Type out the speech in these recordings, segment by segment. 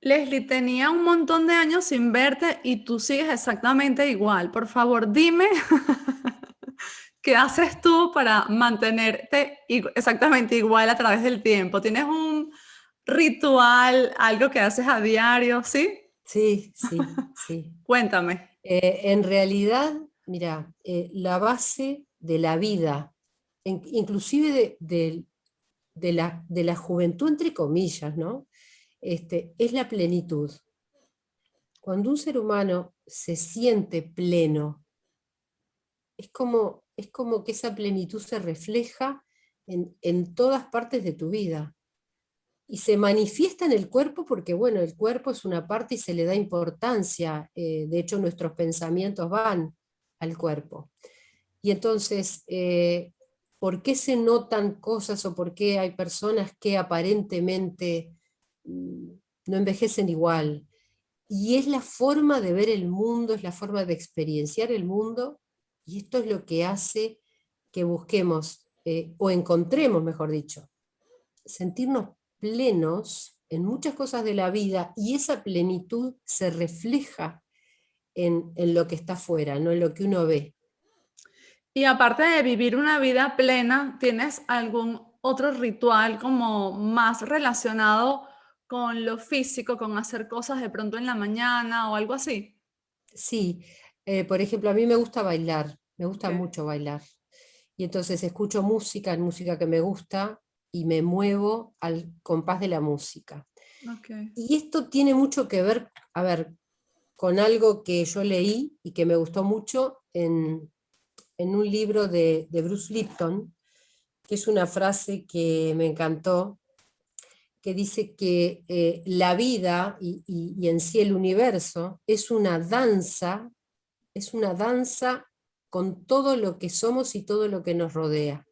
Leslie, tenía un montón de años sin verte y tú sigues exactamente igual. Por favor, dime qué haces tú para mantenerte exactamente igual a través del tiempo. ¿Tienes un ritual, algo que haces a diario? ¿Sí? Sí, sí, sí. Cuéntame. En realidad, mira, la base de la vida, inclusive de la juventud, entre comillas, ¿no? Es la plenitud. Cuando un ser humano se siente pleno, es como que esa plenitud se refleja en todas partes de tu vida. Y se manifiesta en el cuerpo porque, bueno, el cuerpo es una parte y se le da importancia. De hecho, nuestros pensamientos van al cuerpo. Y entonces, ¿por qué se notan cosas o por qué hay personas que aparentemente mm, no envejecen igual? Y es la forma de ver el mundo, es la forma de experienciar el mundo, y esto es lo que hace que busquemos, o encontremos, mejor dicho, sentirnos plenos en muchas cosas de la vida, y esa plenitud se refleja en lo que está afuera, no en lo que uno ve. Y aparte de vivir una vida plena, ¿tienes algún otro ritual como más relacionado con lo físico, con hacer cosas de pronto en la mañana o algo así? Sí, por ejemplo, a mí me gusta bailar, me gusta Okay, mucho bailar. Y entonces escucho música, música que me gusta, y me muevo al compás de la música. okay. Y esto tiene mucho que ver, a ver, con algo que yo leí y que me gustó mucho en un libro de Bruce Lipton, que es una frase que me encantó, que dice que la vida y en sí el universo es una danza con todo lo que somos y todo lo que nos rodea.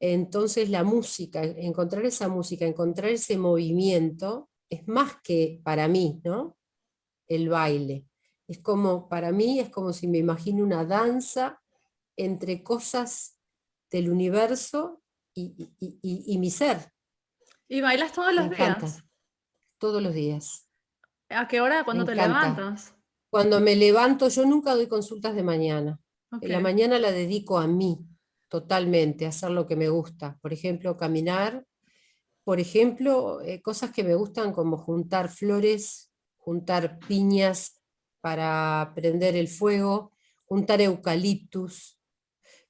Entonces la música, encontrar ese movimiento, es más que para mí, ¿no? El baile. Es como, para mí, es como si me imagino una danza entre cosas del universo y mi ser. ¿Y bailas todos Me los encanta, días? todos los días. ¿A qué hora? Me Cuando te encanta. levantas. Cuando me levanto, yo nunca doy consultas de mañana. La Okay. mañana la dedico a mí, totalmente, a hacer lo que me gusta. Por ejemplo, caminar. Por ejemplo, cosas que me gustan como juntar flores, juntar piñas para prender el fuego, juntar eucaliptus.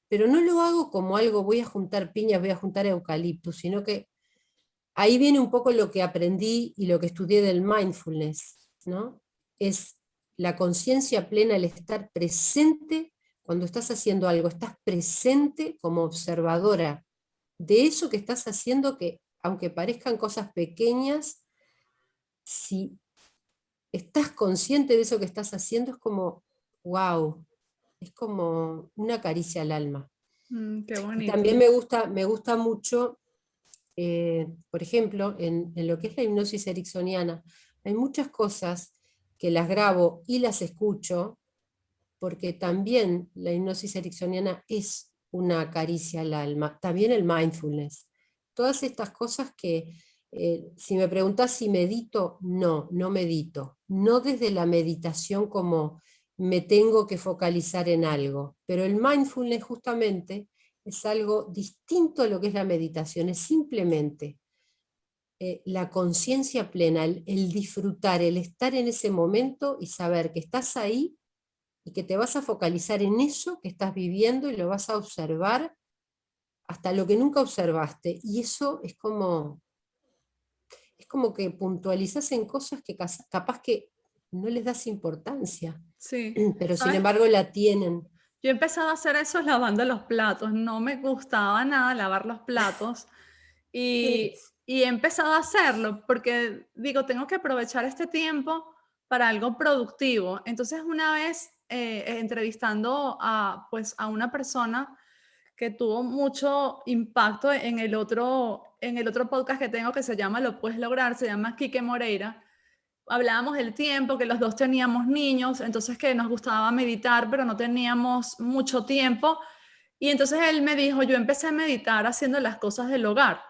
Pero no lo hago como algo, voy a juntar piñas, voy a juntar eucaliptus, sino que ahí viene un poco lo que aprendí y lo que estudié del mindfulness, ¿no? Es la conciencia plena, el estar presente cuando estás haciendo algo, estás presente como observadora de eso que estás haciendo, que aunque parezcan cosas pequeñas, si estás consciente de eso que estás haciendo, es como, wow, es como una caricia al alma. Qué Y bonito. también me gusta mucho, por ejemplo, en lo que es la hipnosis ericksoniana, hay muchas cosas que las grabo y las escucho, porque también la hipnosis ericksoniana es una caricia al alma, también el mindfulness. Todas estas cosas que, si me preguntás si medito, no, no medito. No desde la meditación como me tengo que focalizar en algo, pero el mindfulness justamente es algo distinto a lo que es la meditación, es simplemente la conciencia plena, el disfrutar, el estar en ese momento y saber que estás ahí y que te vas a focalizar en eso que estás viviendo y lo vas a observar hasta lo que nunca observaste. Y eso es como que puntualizas en cosas que capaz que no les das importancia, Sí. pero sin ¿Sabes? embargo la tienen. Yo he empezado a hacer eso lavando los platos. No me gustaba nada lavar los platos y he empezado a hacerlo porque digo, tengo que aprovechar este tiempo para algo productivo. Entonces, una vez entrevistando pues, a una persona que tuvo mucho impacto en el otro podcast que tengo que se llama Lo Puedes Lograr, se llama Quique Moreira. Hablábamos del tiempo, que los dos teníamos niños, entonces que nos gustaba meditar, pero no teníamos mucho tiempo. Y entonces él me dijo, yo empecé a meditar haciendo las cosas del hogar,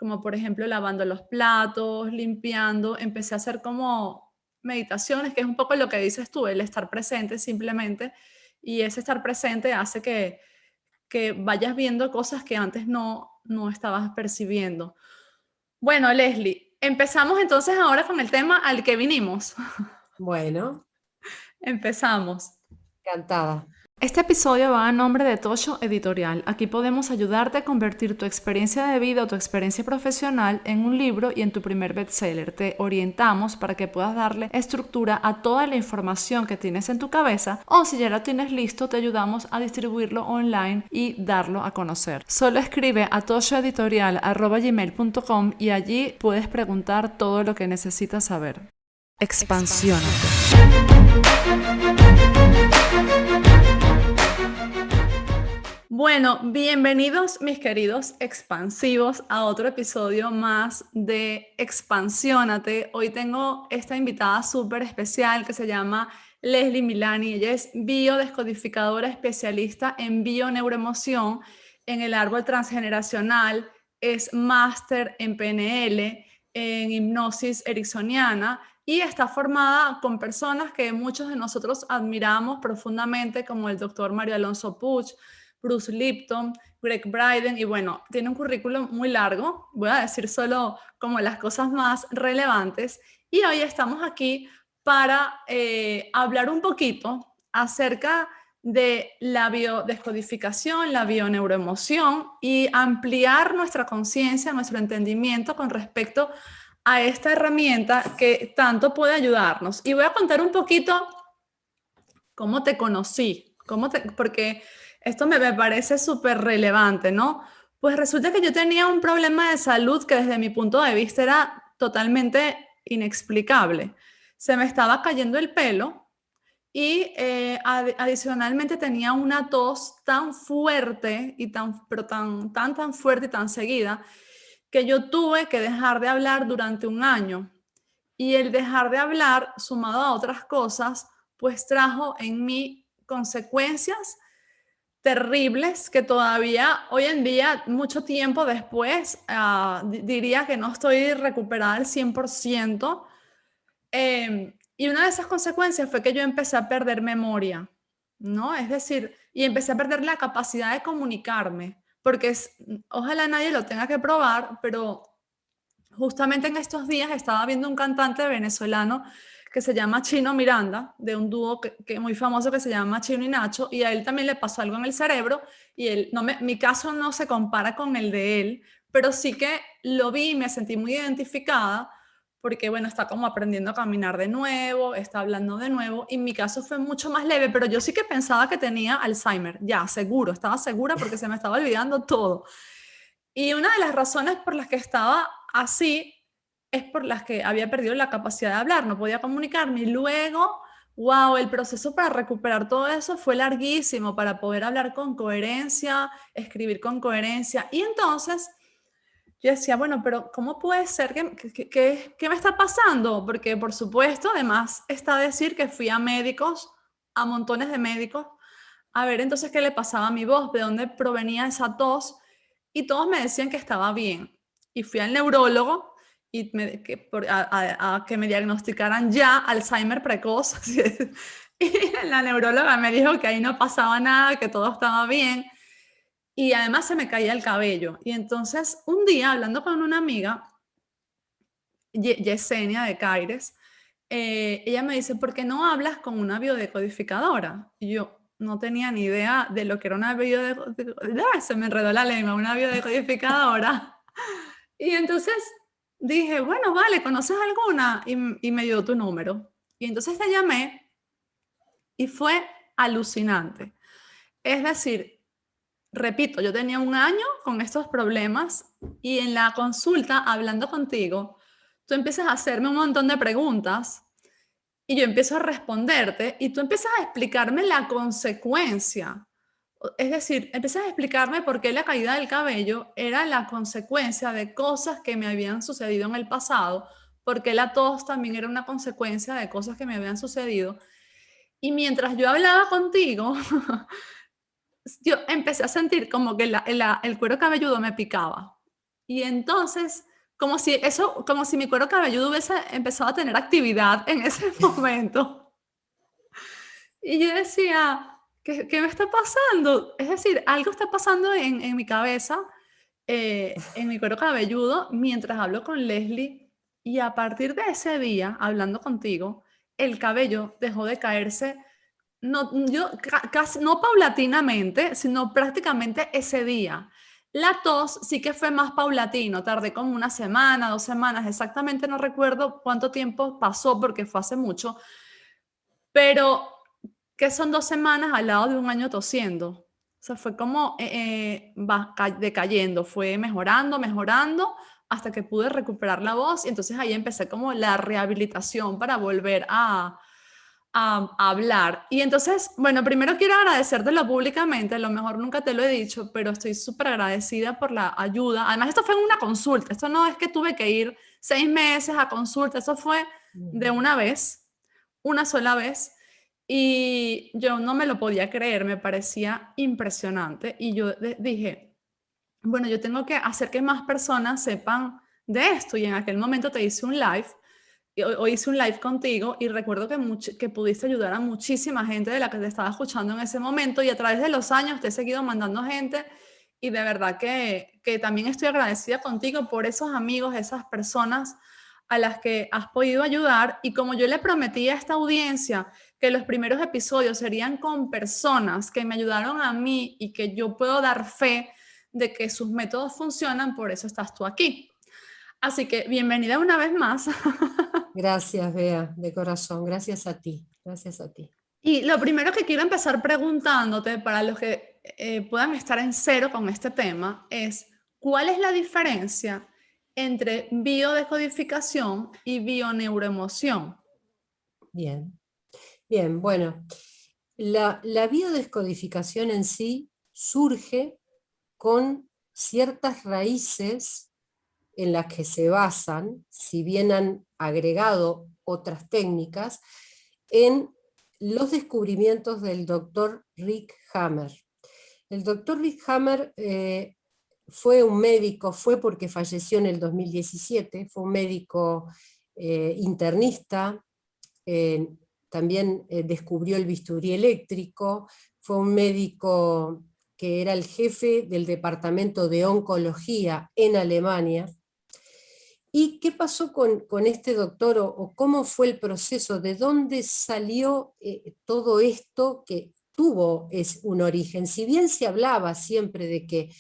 como por ejemplo lavando los platos, limpiando, empecé a hacer como meditaciones, que es un poco lo que dices tú, el estar presente simplemente, y ese estar presente hace que vayas viendo cosas que antes no estabas percibiendo. Bueno, Leslie, empezamos entonces ahora con el tema al que vinimos. Bueno, Empezamos. encantada. Este episodio va a nombre de Tosho Editorial. Aquí podemos ayudarte a convertir tu experiencia de vida o tu experiencia profesional en un libro y en tu primer bestseller. Te orientamos para que puedas darle estructura a toda la información que tienes en tu cabeza, o si ya lo tienes listo, te ayudamos a distribuirlo online y darlo a conocer. Solo escribe a toshoeditorial@gmail.com y allí puedes preguntar todo lo que necesitas saber. Expansiónate. Bueno, bienvenidos mis queridos expansivos a otro episodio más de Expansiónate. Hoy tengo esta invitada súper especial que se llama Leslie Milani. Ella es biodescodificadora especialista en bioneuroemoción en el árbol transgeneracional, es máster en PNL, en hipnosis ericksoniana y está formada con personas que muchos de nosotros admiramos profundamente, como el doctor Mario Alonso Puig, Bruce Lipton, Greg Bryden, y bueno, tiene un currículum muy largo, voy a decir solo como las cosas más relevantes, y hoy estamos aquí para hablar un poquito acerca de la biodescodificación, la bioneuroemoción y ampliar nuestra conciencia, nuestro entendimiento con respecto a esta herramienta que tanto puede ayudarnos. Y voy a contar un poquito cómo te conocí, porque esto me parece súper relevante, ¿no? Pues resulta que yo tenía un problema de salud que desde mi punto de vista era totalmente inexplicable. Se me estaba cayendo el pelo y adicionalmente tenía una tos tan fuerte y tan fuerte y tan seguida que yo tuve que dejar de hablar durante un año. Y el dejar de hablar, sumado a otras cosas, pues trajo en mí consecuencias terribles que todavía hoy en día, mucho tiempo después, diría que no estoy recuperada al 100%. Y una de esas consecuencias fue que yo empecé a perder memoria, ¿no? Es decir, y empecé a perder la capacidad de comunicarme, porque ojalá nadie lo tenga que probar, pero justamente en estos días estaba viendo un cantante venezolano que se llama Chino Miranda, de un dúo que muy famoso que se llama Chino y Nacho, y a él también le pasó algo en el cerebro, y mi caso no se compara con el de él, pero sí que lo vi y me sentí muy identificada, porque bueno, está como aprendiendo a caminar de nuevo, está hablando de nuevo, y mi caso fue mucho más leve, pero yo sí que pensaba que tenía Alzheimer, ya, seguro, estaba segura porque se me estaba olvidando todo. Y una de las razones por las que estaba así es por las que había perdido la capacidad de hablar, no podía comunicarme. Y luego, wow, el proceso para recuperar todo eso fue larguísimo, para poder hablar con coherencia, escribir con coherencia. Y entonces yo decía, bueno, pero ¿cómo puede ser que me está pasando? Porque por supuesto, además está decir que fui a médicos, a montones de médicos, a ver entonces qué le pasaba a mi voz, de dónde provenía esa tos, y todos me decían que estaba bien. Y fui al neurólogo y a que me diagnosticaran ya Alzheimer precoz. Y la neuróloga me dijo que ahí no pasaba nada, que todo estaba bien. Y además se me caía el cabello. Y entonces un día, hablando con una amiga, Yesenia de Caires, ella me dice, ¿por qué no hablas con una biodecodificadora? Y yo no tenía ni idea de lo que era una biodecodificadora. Se me enredó la lengua, una biodecodificadora. Y entonces dije, bueno, vale, ¿conoces alguna? Y me dio tu número. Y entonces te llamé y fue alucinante. Es decir, repito, yo tenía un año con estos problemas y en la consulta, hablando contigo, tú empiezas a hacerme un montón de preguntas y yo empiezo a responderte y tú empiezas a explicarme la consecuencia. Es decir, empiezas a explicarme por qué la caída del cabello era la consecuencia de cosas que me habían sucedido en el pasado, porque la tos también era una consecuencia de cosas que me habían sucedido. Y mientras yo hablaba contigo, yo empecé a sentir como que el cuero cabelludo me picaba. Y entonces, como si mi cuero cabelludo hubiese empezado a tener actividad en ese momento. Y yo decía, ¿qué me está pasando? Es decir, algo está pasando en mi cabeza, en mi cuero cabelludo, mientras hablo con Leslie. Y a partir de ese día, hablando contigo, el cabello dejó de caerse, no, casi, no paulatinamente, sino prácticamente ese día. La tos sí que fue más paulatino, tardé como una semana, 2 semanas, exactamente no recuerdo cuánto tiempo pasó porque fue hace mucho, pero que son 2 semanas al lado de un año tosiendo. O sea, fue como decayendo, fue mejorando, mejorando, hasta que pude recuperar la voz y entonces ahí empecé como la rehabilitación para volver a hablar. Y entonces, bueno, primero quiero agradecértelo públicamente, a lo mejor nunca te lo he dicho, pero estoy súper agradecida por la ayuda. Además, esto fue en una consulta, esto no es que tuve que ir 6 meses a consulta, eso fue de una vez, una sola vez. Y yo no me lo podía creer, me parecía impresionante. Y yo dije, bueno, yo tengo que hacer que más personas sepan de esto. Y en aquel momento te hice un live, y hoy hice un live contigo y recuerdo que pudiste ayudar a muchísima gente de la que te estaba escuchando en ese momento y a través de los años te he seguido mandando gente y de verdad que también estoy agradecida contigo por esos amigos, esas personas a las que has podido ayudar y como yo le prometí a esta audiencia que los primeros episodios serían con personas que me ayudaron a mí y que yo puedo dar fe de que sus métodos funcionan, por eso estás tú aquí. Así que bienvenida una vez más. Gracias, Bea, de corazón, gracias a ti, gracias a ti. Y lo primero que quiero empezar preguntándote para los que puedan estar en cero con este tema es, ¿cuál es la diferencia entre biodescodificación y bioneuroemoción? Bien, bien, bueno, la biodescodificación en sí surge con ciertas raíces en las que se basan, si bien han agregado otras técnicas, en los descubrimientos del doctor Rick Hammer. El doctor Rick Hammer fue un médico, fue porque falleció en el 2017, fue un médico internista, eh, también descubrió el bisturí eléctrico, fue un médico que era el jefe del departamento de oncología en Alemania. ¿Y qué pasó con este doctor o cómo fue el proceso? ¿De dónde salió todo esto que tuvo un origen? Si bien se hablaba siempre de que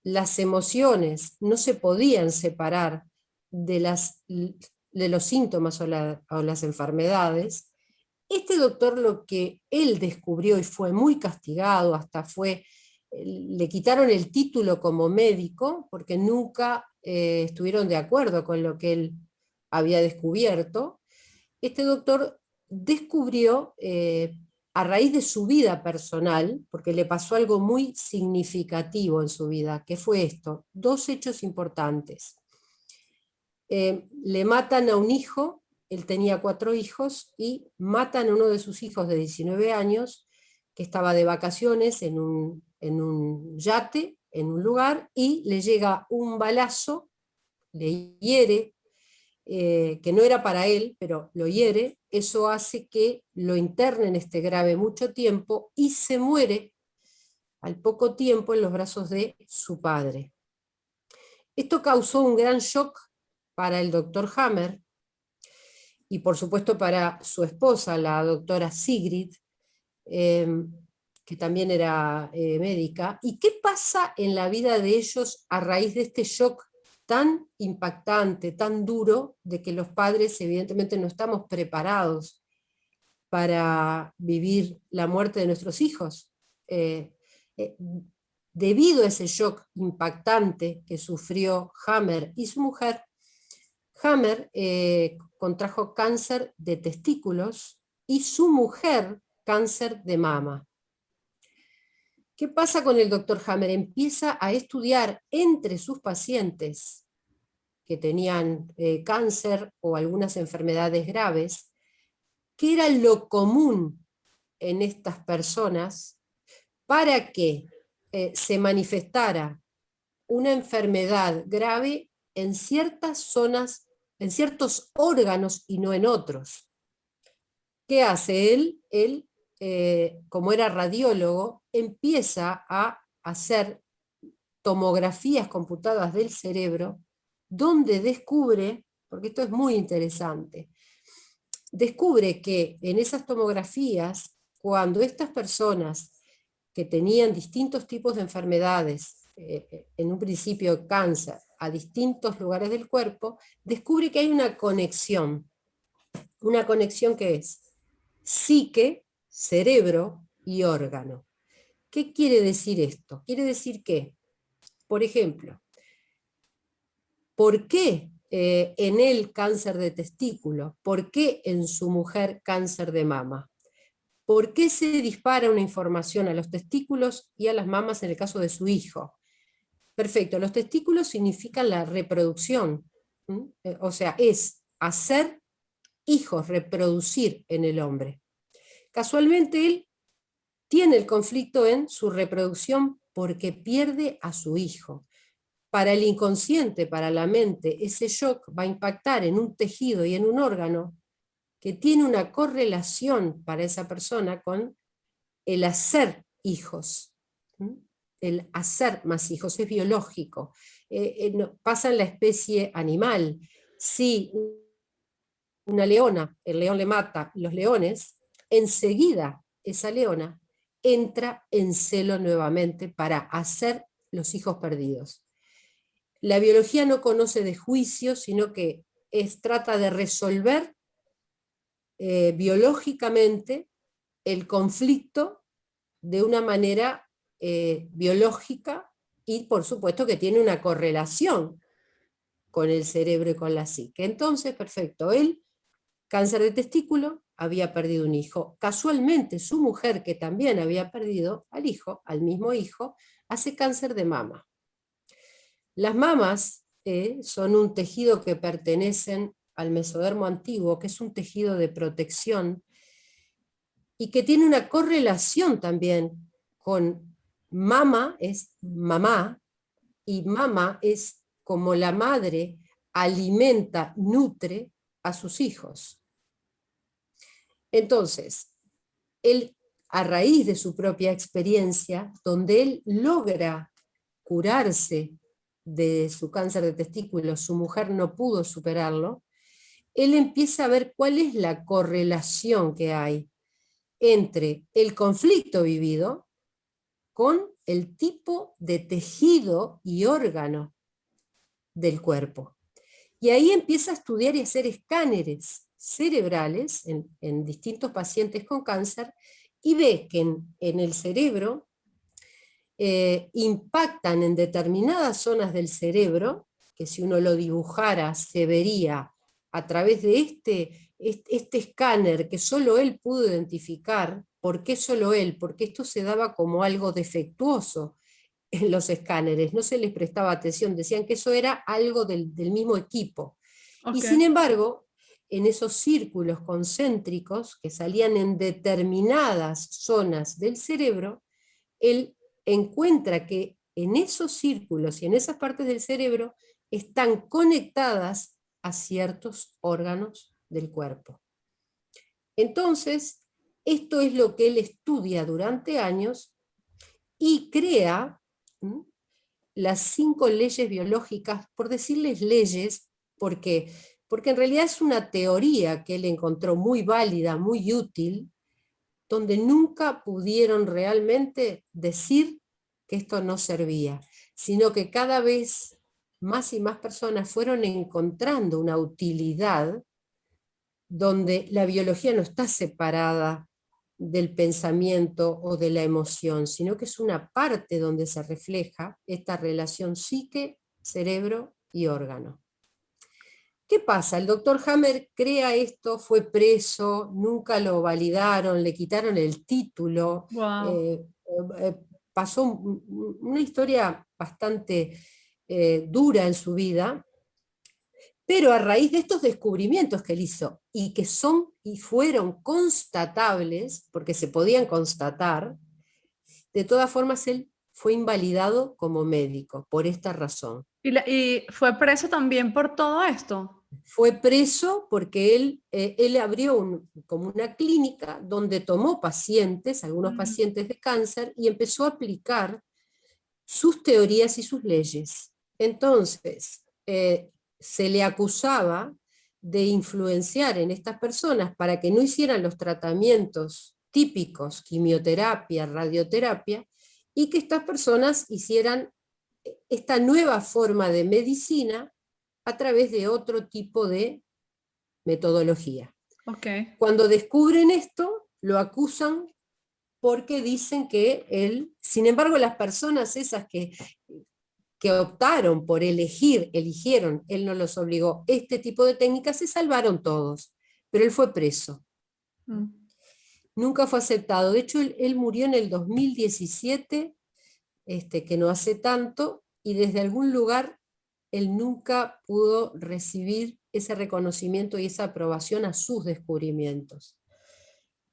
las emociones no se podían separar de los síntomas o las enfermedades, este doctor lo que él descubrió y fue muy castigado, hasta le quitaron el título como médico porque nunca estuvieron de acuerdo con lo que él había descubierto. Este doctor descubrió a raíz de su vida personal, porque le pasó algo muy significativo en su vida, que fue esto, dos hechos importantes. Le matan a un hijo, él tenía 4 hijos, y matan a uno de sus hijos de 19 años, que estaba de vacaciones en un yate, en un lugar, y le llega un balazo, le hiere, que no era para él, pero lo hiere, eso hace que lo internen grave mucho tiempo y se muere al poco tiempo en los brazos de su padre. Esto causó un gran shock para el doctor Hammer y por supuesto para su esposa, la doctora Sigrid, eh, que también era médica. ¿Y qué pasa en la vida de ellos a raíz de este shock tan impactante, tan duro, de que los padres evidentemente no estamos preparados para vivir la muerte de nuestros hijos? Eh, eh, Debido a ese shock impactante que sufrió Hammer y su mujer, Hammer contrajo cáncer de testículos y su mujer cáncer de mama. ¿Qué pasa con el doctor Hammer? Empieza a estudiar entre sus pacientes que tenían cáncer o algunas enfermedades graves, qué era lo común en estas personas para que se manifestara una enfermedad grave en ciertas zonas, en ciertos órganos y no en otros. ¿Qué hace él? Él, como era radiólogo, empieza a hacer tomografías computadas del cerebro, donde descubre, porque esto es muy interesante, descubre que en esas tomografías, cuando estas personas que tenían distintos tipos de enfermedades, en un principio cáncer, a distintos lugares del cuerpo, descubre que hay una conexión que es psique, cerebro y órgano. ¿Qué quiere decir esto? Quiere decir que, por ejemplo, ¿por qué en él cáncer de testículo? ¿Por qué en su mujer cáncer de mama? ¿Por qué se dispara una información a los testículos y a las mamas en el caso de su hijo? Perfecto, los testículos significan la reproducción, o sea, es hacer hijos, reproducir en el hombre. Casualmente él tiene el conflicto en su reproducción porque pierde a su hijo. Para el inconsciente, para la mente, ese shock va a impactar en un tejido y en un órgano que tiene una correlación para esa persona con el hacer hijos. El hacer más hijos es biológico. No, pasa en la especie animal. Si una leona, el león le mata los leones, enseguida esa leona entra en celo nuevamente para hacer los hijos perdidos. La biología no conoce de juicio, sino que trata de resolver biológicamente el conflicto de una manera biológica, y por supuesto que tiene una correlación con el cerebro y con la psique. Entonces, perfecto, él, cáncer de testículo, había perdido un hijo. Casualmente, su mujer, que también había perdido al hijo, al mismo hijo, hace cáncer de mama. Las mamas son un tejido que pertenecen al mesodermo antiguo, que es un tejido de protección y que tiene una correlación también con mama, es mamá, y mama es como la madre alimenta, nutre a sus hijos. Entonces, él, a raíz de su propia experiencia, donde él logra curarse de su cáncer de testículo, su mujer no pudo superarlo, él empieza a ver cuál es la correlación que hay entre el conflicto vivido con el tipo de tejido y órgano del cuerpo. Y ahí empieza a estudiar y hacer escáneres cerebrales en distintos pacientes con cáncer, y ve que en el cerebro impactan en determinadas zonas del cerebro, que si uno lo dibujara se vería a través de este escáner que solo él pudo identificar. ¿Por qué solo él? Porque esto se daba como algo defectuoso en los escáneres, no se les prestaba atención, decían que eso era algo del mismo equipo. Y sin embargo, en esos círculos concéntricos que salían en determinadas zonas del cerebro, él encuentra que en esos círculos y en esas partes del cerebro están conectadas a ciertos órganos del cuerpo. Entonces, esto es lo que él estudia durante años y crea las 5 leyes biológicas, por decirles leyes, porque en realidad es una teoría que él encontró muy válida, muy útil, donde nunca pudieron realmente decir que esto no servía, sino que cada vez más y más personas fueron encontrando una utilidad donde la biología no está separada del pensamiento o de la emoción, sino que es una parte donde se refleja esta relación psique, cerebro y órgano. ¿Qué pasa? El doctor Hammer crea esto, fue preso, nunca lo validaron, le quitaron el título, pasó una historia bastante dura en su vida, pero a raíz de estos descubrimientos que él hizo, y que son y fueron constatables, porque se podían constatar, de todas formas él fue invalidado como médico por esta razón. Y fue preso también por todo esto. Fue preso porque él abrió como una clínica donde tomó pacientes, algunos Mm, pacientes de cáncer, y empezó a aplicar sus teorías y sus leyes. Entonces, se le acusaba de influenciar en estas personas para que no hicieran los tratamientos típicos, quimioterapia, radioterapia, y que estas personas hicieran esta nueva forma de medicina a través de otro tipo de metodología. ok. Cuando descubren esto, lo acusan porque dicen que él, sin embargo, las personas esas que optaron por eligieron, él no los obligó, este tipo de técnicas, se salvaron todos, pero él fue preso. Mm. Nunca fue aceptado. De hecho, él murió en el 2017, que no hace tanto, y desde algún lugar él nunca pudo recibir ese reconocimiento y esa aprobación a sus descubrimientos.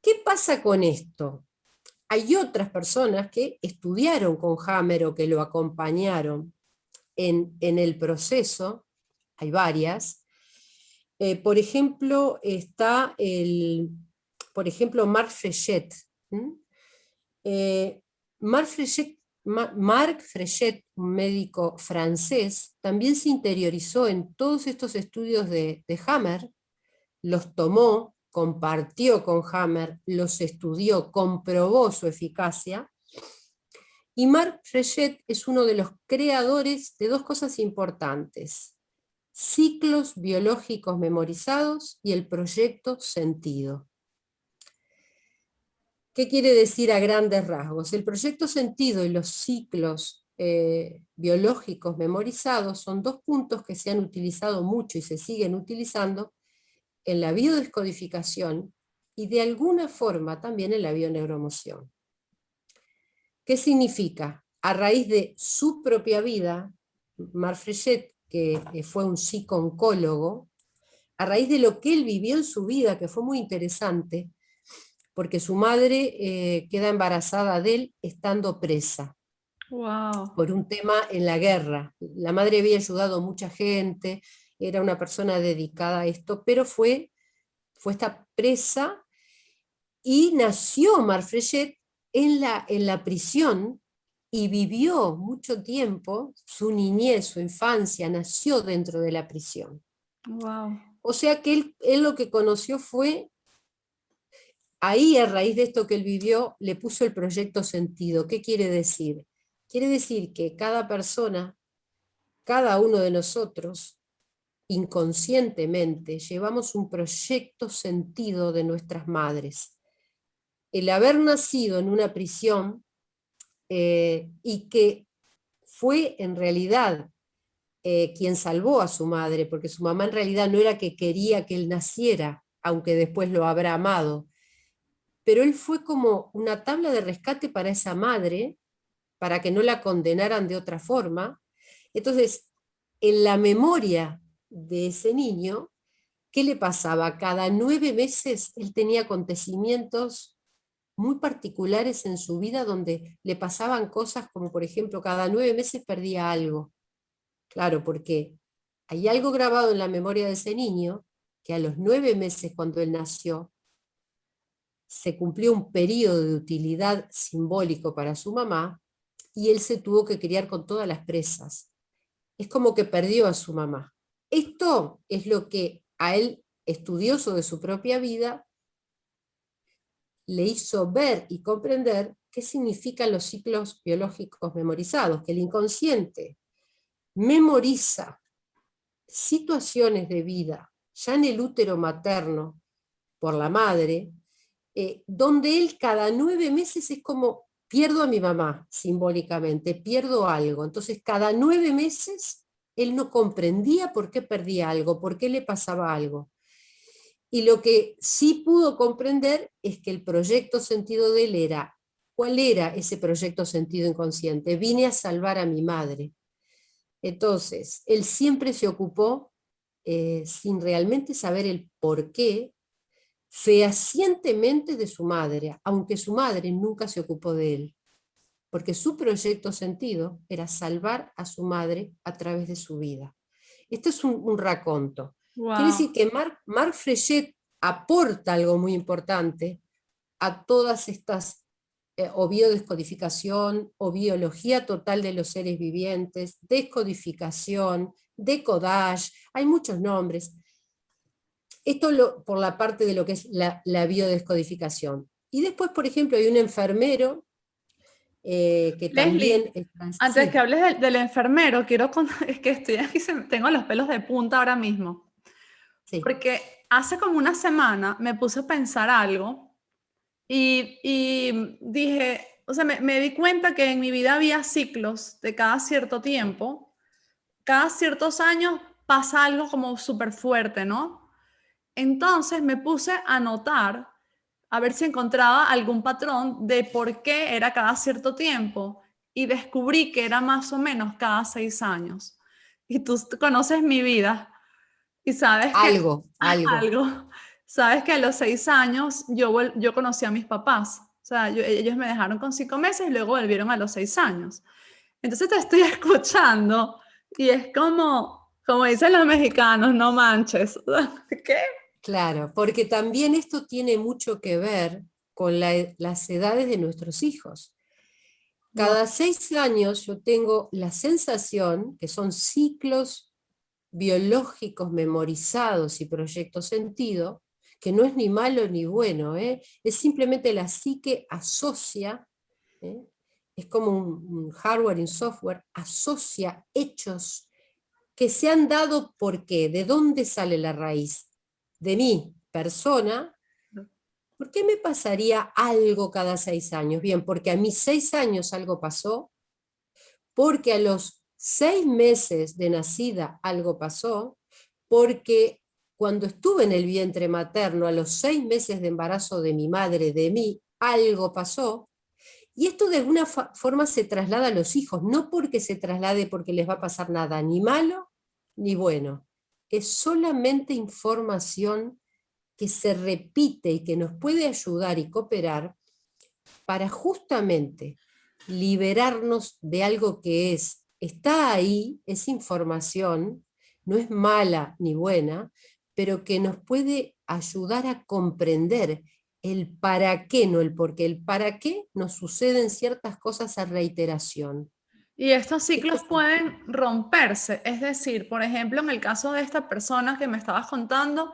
¿Qué pasa con esto? Hay otras personas que estudiaron con Hammer o que lo acompañaron en el proceso, hay varias. Por ejemplo, está por ejemplo, Marc Frechet. Eh, Marc Frechet, Marc Frechet, un médico francés, también se interiorizó en todos estos estudios de Hammer, los tomó, compartió con Hammer, los estudió, comprobó su eficacia. Y Marc Frechet es uno de los creadores de dos cosas importantes: ciclos biológicos memorizados y el proyecto sentido. ¿Qué quiere decir a grandes rasgos? El proyecto sentido y los ciclos biológicos memorizados son dos puntos que se han utilizado mucho y se siguen utilizando en la biodescodificación y de alguna forma también en la bioneuromoción. ¿Qué significa? A raíz de su propia vida, Marc Frechet, que fue un psico-oncólogo, a raíz de lo que él vivió en su vida, que fue muy interesante, porque su madre queda embarazada de él estando presa Wow. por un tema en la guerra. La madre había ayudado a mucha gente, era una persona dedicada a esto, pero fue esta presa y nació Marc Frechet en la prisión y vivió mucho tiempo, su niñez, su infancia, nació dentro de la prisión. Wow. O sea que él lo que conoció fue, ahí a raíz de esto que él vivió, le puso el proyecto sentido. ¿Qué quiere decir? Quiere decir que cada persona, cada uno de nosotros, inconscientemente, llevamos un proyecto sentido de nuestras madres. El haber nacido en una prisión y que fue en realidad quien salvó a su madre, porque su mamá en realidad no era que quería que él naciera, aunque después lo habrá amado, pero él fue como una tabla de rescate para esa madre, para que no la condenaran de otra forma. Entonces, en la memoria de ese niño, ¿qué le pasaba? Cada 9 meses él tenía acontecimientos muy particulares en su vida donde le pasaban cosas como, por ejemplo, cada 9 meses perdía algo. Claro, porque hay algo grabado en la memoria de ese niño que a los 9 meses, cuando él nació, se cumplió un periodo de utilidad simbólico para su mamá y él se tuvo que criar con todas las presas. Es como que perdió a su mamá. Esto es lo que a él, estudioso de su propia vida, le hizo ver y comprender qué significan los ciclos biológicos memorizados, que el inconsciente memoriza situaciones de vida, ya en el útero materno, por la madre, donde él cada 9 meses es como, pierdo a mi mamá simbólicamente, pierdo algo. Entonces cada 9 meses él no comprendía por qué perdía algo, por qué le pasaba algo. Y lo que sí pudo comprender es que el proyecto sentido de él era, ¿cuál era ese proyecto sentido inconsciente? Vine a salvar a mi madre. Entonces, él siempre se ocupó, sin realmente saber el por qué, fehacientemente de su madre, aunque su madre nunca se ocupó de él. porque su proyecto sentido era salvar a su madre a través de su vida. Esto es un raconto. Quiere decir Wow. que Marc Frechet aporta algo muy importante a todas estas, o biodescodificación, o biología total de los seres vivientes, descodificación, decodage, hay muchos nombres. Esto por la parte de lo que es la biodescodificación. Y después, por ejemplo, hay un enfermero que Leslie, también es antes que sí, hables del enfermero, quiero contar, es que estoy aquí, tengo los pelos de punta ahora mismo, sí, porque hace como una semana me puse a pensar algo y dije, o sea, me di cuenta que en mi vida había ciclos de cada cierto tiempo, cada ciertos años pasa algo como súper fuerte, ¿no? Entonces me puse a anotar a ver si encontraba algún patrón de por qué era cada cierto tiempo y descubrí que era más o menos cada 6 años. Y tú conoces mi vida y sabes que algo. algo, sabes que a los 6 años yo conocí a mis papás. O sea, ellos me dejaron con 5 meses y luego volvieron a los 6 años. Entonces te estoy escuchando y es como dicen los mexicanos, no manches. ¿Qué? Claro, porque también esto tiene mucho que ver con las edades de nuestros hijos. Wow. Cada 6 años yo tengo la sensación que son ciclos biológicos memorizados y proyecto sentido, que no es ni malo ni bueno, es simplemente la psique asocia, ¿eh? Es como un hardware y un software, asocia hechos que se han dado. ¿Por qué? ¿De dónde sale la raíz? De mí, persona. ¿Por qué me pasaría algo cada 6 años? Bien, porque a mis 6 años algo pasó, porque a los 6 meses de nacida algo pasó, porque cuando estuve en el vientre materno, a los 6 meses de embarazo de mi madre, de mí, algo pasó. Y esto de alguna forma se traslada a los hijos, no porque se traslade porque les va a pasar nada, ni malo ni bueno. Es solamente información que se repite y que nos puede ayudar y cooperar para justamente liberarnos de algo que está ahí, es información, no es mala ni buena, pero que nos puede ayudar a comprender el para qué, no el por qué. El para qué nos suceden ciertas cosas a reiteración. Y estos Esto ciclos es pueden romperse, es decir, por ejemplo, en el caso de esta persona que me estabas contando,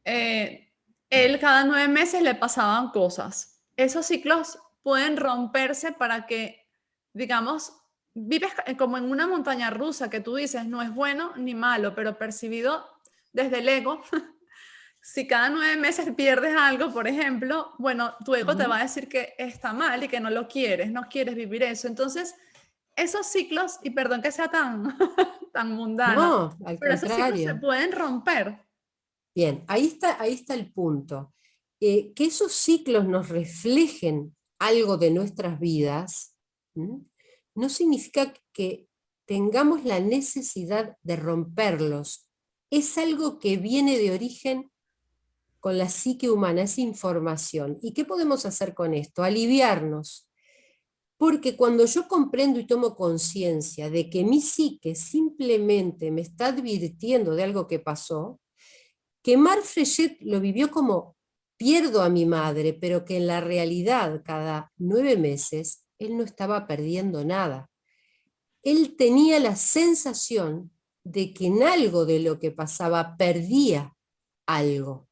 eh, él cada 9 meses le pasaban cosas. Esos ciclos pueden romperse para que, digamos, vives como en una montaña rusa que tú dices no es bueno ni malo, pero percibido desde el ego. Si cada 9 meses pierdes algo, por ejemplo, bueno, tu ego te va a decir que está mal y que no lo quieres, no quieres vivir eso. Entonces, esos ciclos, y perdón que sea tan, tan mundano, no, al pero esos ciclos se contrario. pueden romper. Bien, ahí está el punto. Que esos ciclos nos reflejen algo de nuestras vidas, ¿m? No significa que tengamos la necesidad de romperlos. Es algo que viene de origen con la psique humana, es información. ¿Y qué podemos hacer con esto? Aliviarnos. Porque cuando yo comprendo y tomo conciencia de que mi psique simplemente me está advirtiendo de algo que pasó, que Marc Frechet lo vivió como pierdo a mi madre, pero que en la realidad cada 9 meses él no estaba perdiendo nada. Él tenía la sensación de que en algo de lo que pasaba perdía algo,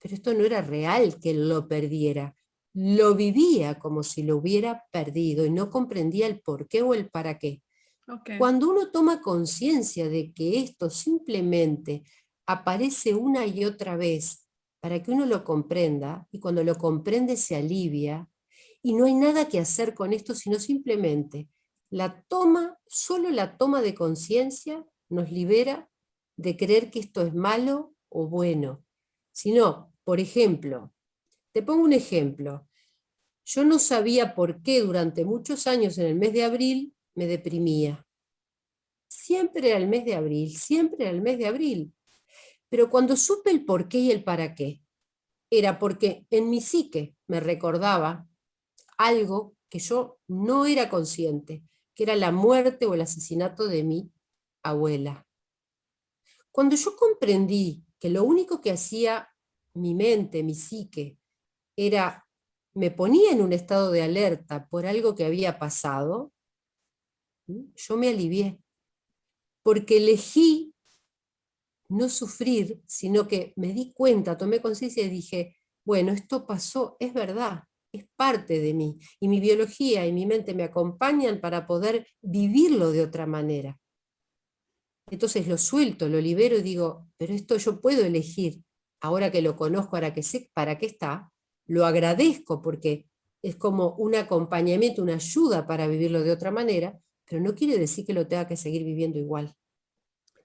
pero esto no era real que él lo perdiera. Lo vivía como si lo hubiera perdido y no comprendía el por qué o el para qué. Ok, Cuando uno toma conciencia de que esto simplemente aparece una y otra vez para que uno lo comprenda, y cuando lo comprende se alivia, y no hay nada que hacer con esto, sino simplemente solo la toma de conciencia nos libera de creer que esto es malo o bueno. Sino, por ejemplo, te pongo un ejemplo. Yo no sabía por qué durante muchos años en el mes de abril me deprimía. Siempre era el mes de abril, siempre era el mes de abril. Pero cuando supe el por qué y el para qué, era porque en mi psique me recordaba algo que yo no era consciente, que era la muerte o el asesinato de mi abuela. Cuando yo comprendí que lo único que hacía mi mente, mi psique, era, me ponía en un estado de alerta por algo que había pasado, yo me alivié, porque elegí no sufrir, sino que me di cuenta, tomé conciencia y dije, bueno, esto pasó, es verdad, es parte de mí, y mi biología y mi mente me acompañan para poder vivirlo de otra manera. Entonces lo suelto, lo libero y digo, pero esto yo puedo elegir, ahora que lo conozco, ahora que sé para qué está, lo agradezco porque es como un acompañamiento, una ayuda para vivirlo de otra manera, pero no quiere decir que lo tenga que seguir viviendo igual,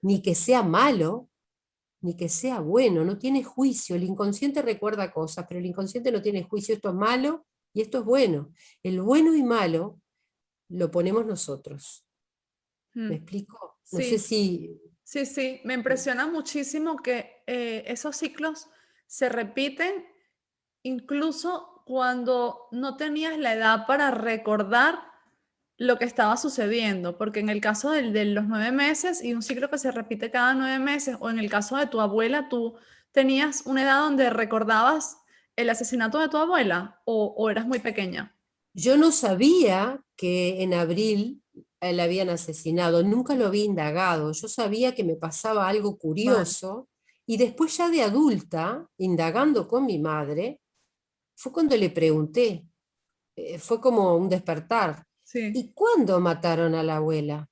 ni que sea malo, ni que sea bueno, no tiene juicio. El inconsciente recuerda cosas, pero el inconsciente no tiene juicio, esto es malo y esto es bueno. El bueno y malo lo ponemos nosotros. ¿Me Mm, explico? No sé sí, si... sí, sí, me impresiona muchísimo que esos ciclos se repiten incluso cuando no tenías la edad para recordar lo que estaba sucediendo, porque en el caso de los 9 meses y un ciclo que se repite cada 9 meses, o en el caso de tu abuela, tú tenías una edad donde recordabas el asesinato de tu abuela o eras muy pequeña. Yo no sabía que en abril la habían asesinado, nunca lo había indagado. Yo sabía que me pasaba algo Vale, curioso y después ya de adulta, indagando con mi madre, fue cuando le pregunté, fue como un despertar. sí. ¿Y cuándo mataron a la abuela?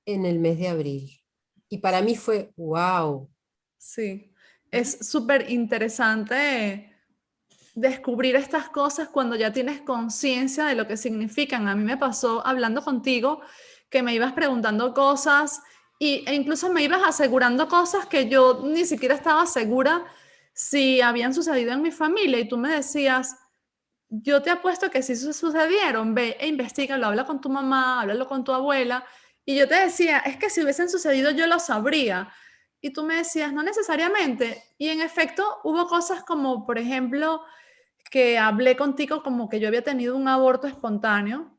En el mes de abril. Y para mí fue, wow. Sí, es súper interesante descubrir estas cosas cuando ya tienes conciencia de lo que significan. A mí me pasó hablando contigo que me ibas preguntando cosas e incluso me ibas asegurando cosas que yo ni siquiera estaba segura si habían sucedido en mi familia y tú me decías, yo te apuesto que sí sucedieron, ve e investígalo, habla con tu mamá, háblalo con tu abuela. Y yo te decía, es que si hubiesen sucedido yo lo sabría. Y tú me decías, no necesariamente. Y en efecto, hubo cosas como, por ejemplo, que hablé contigo como que yo había tenido un aborto espontáneo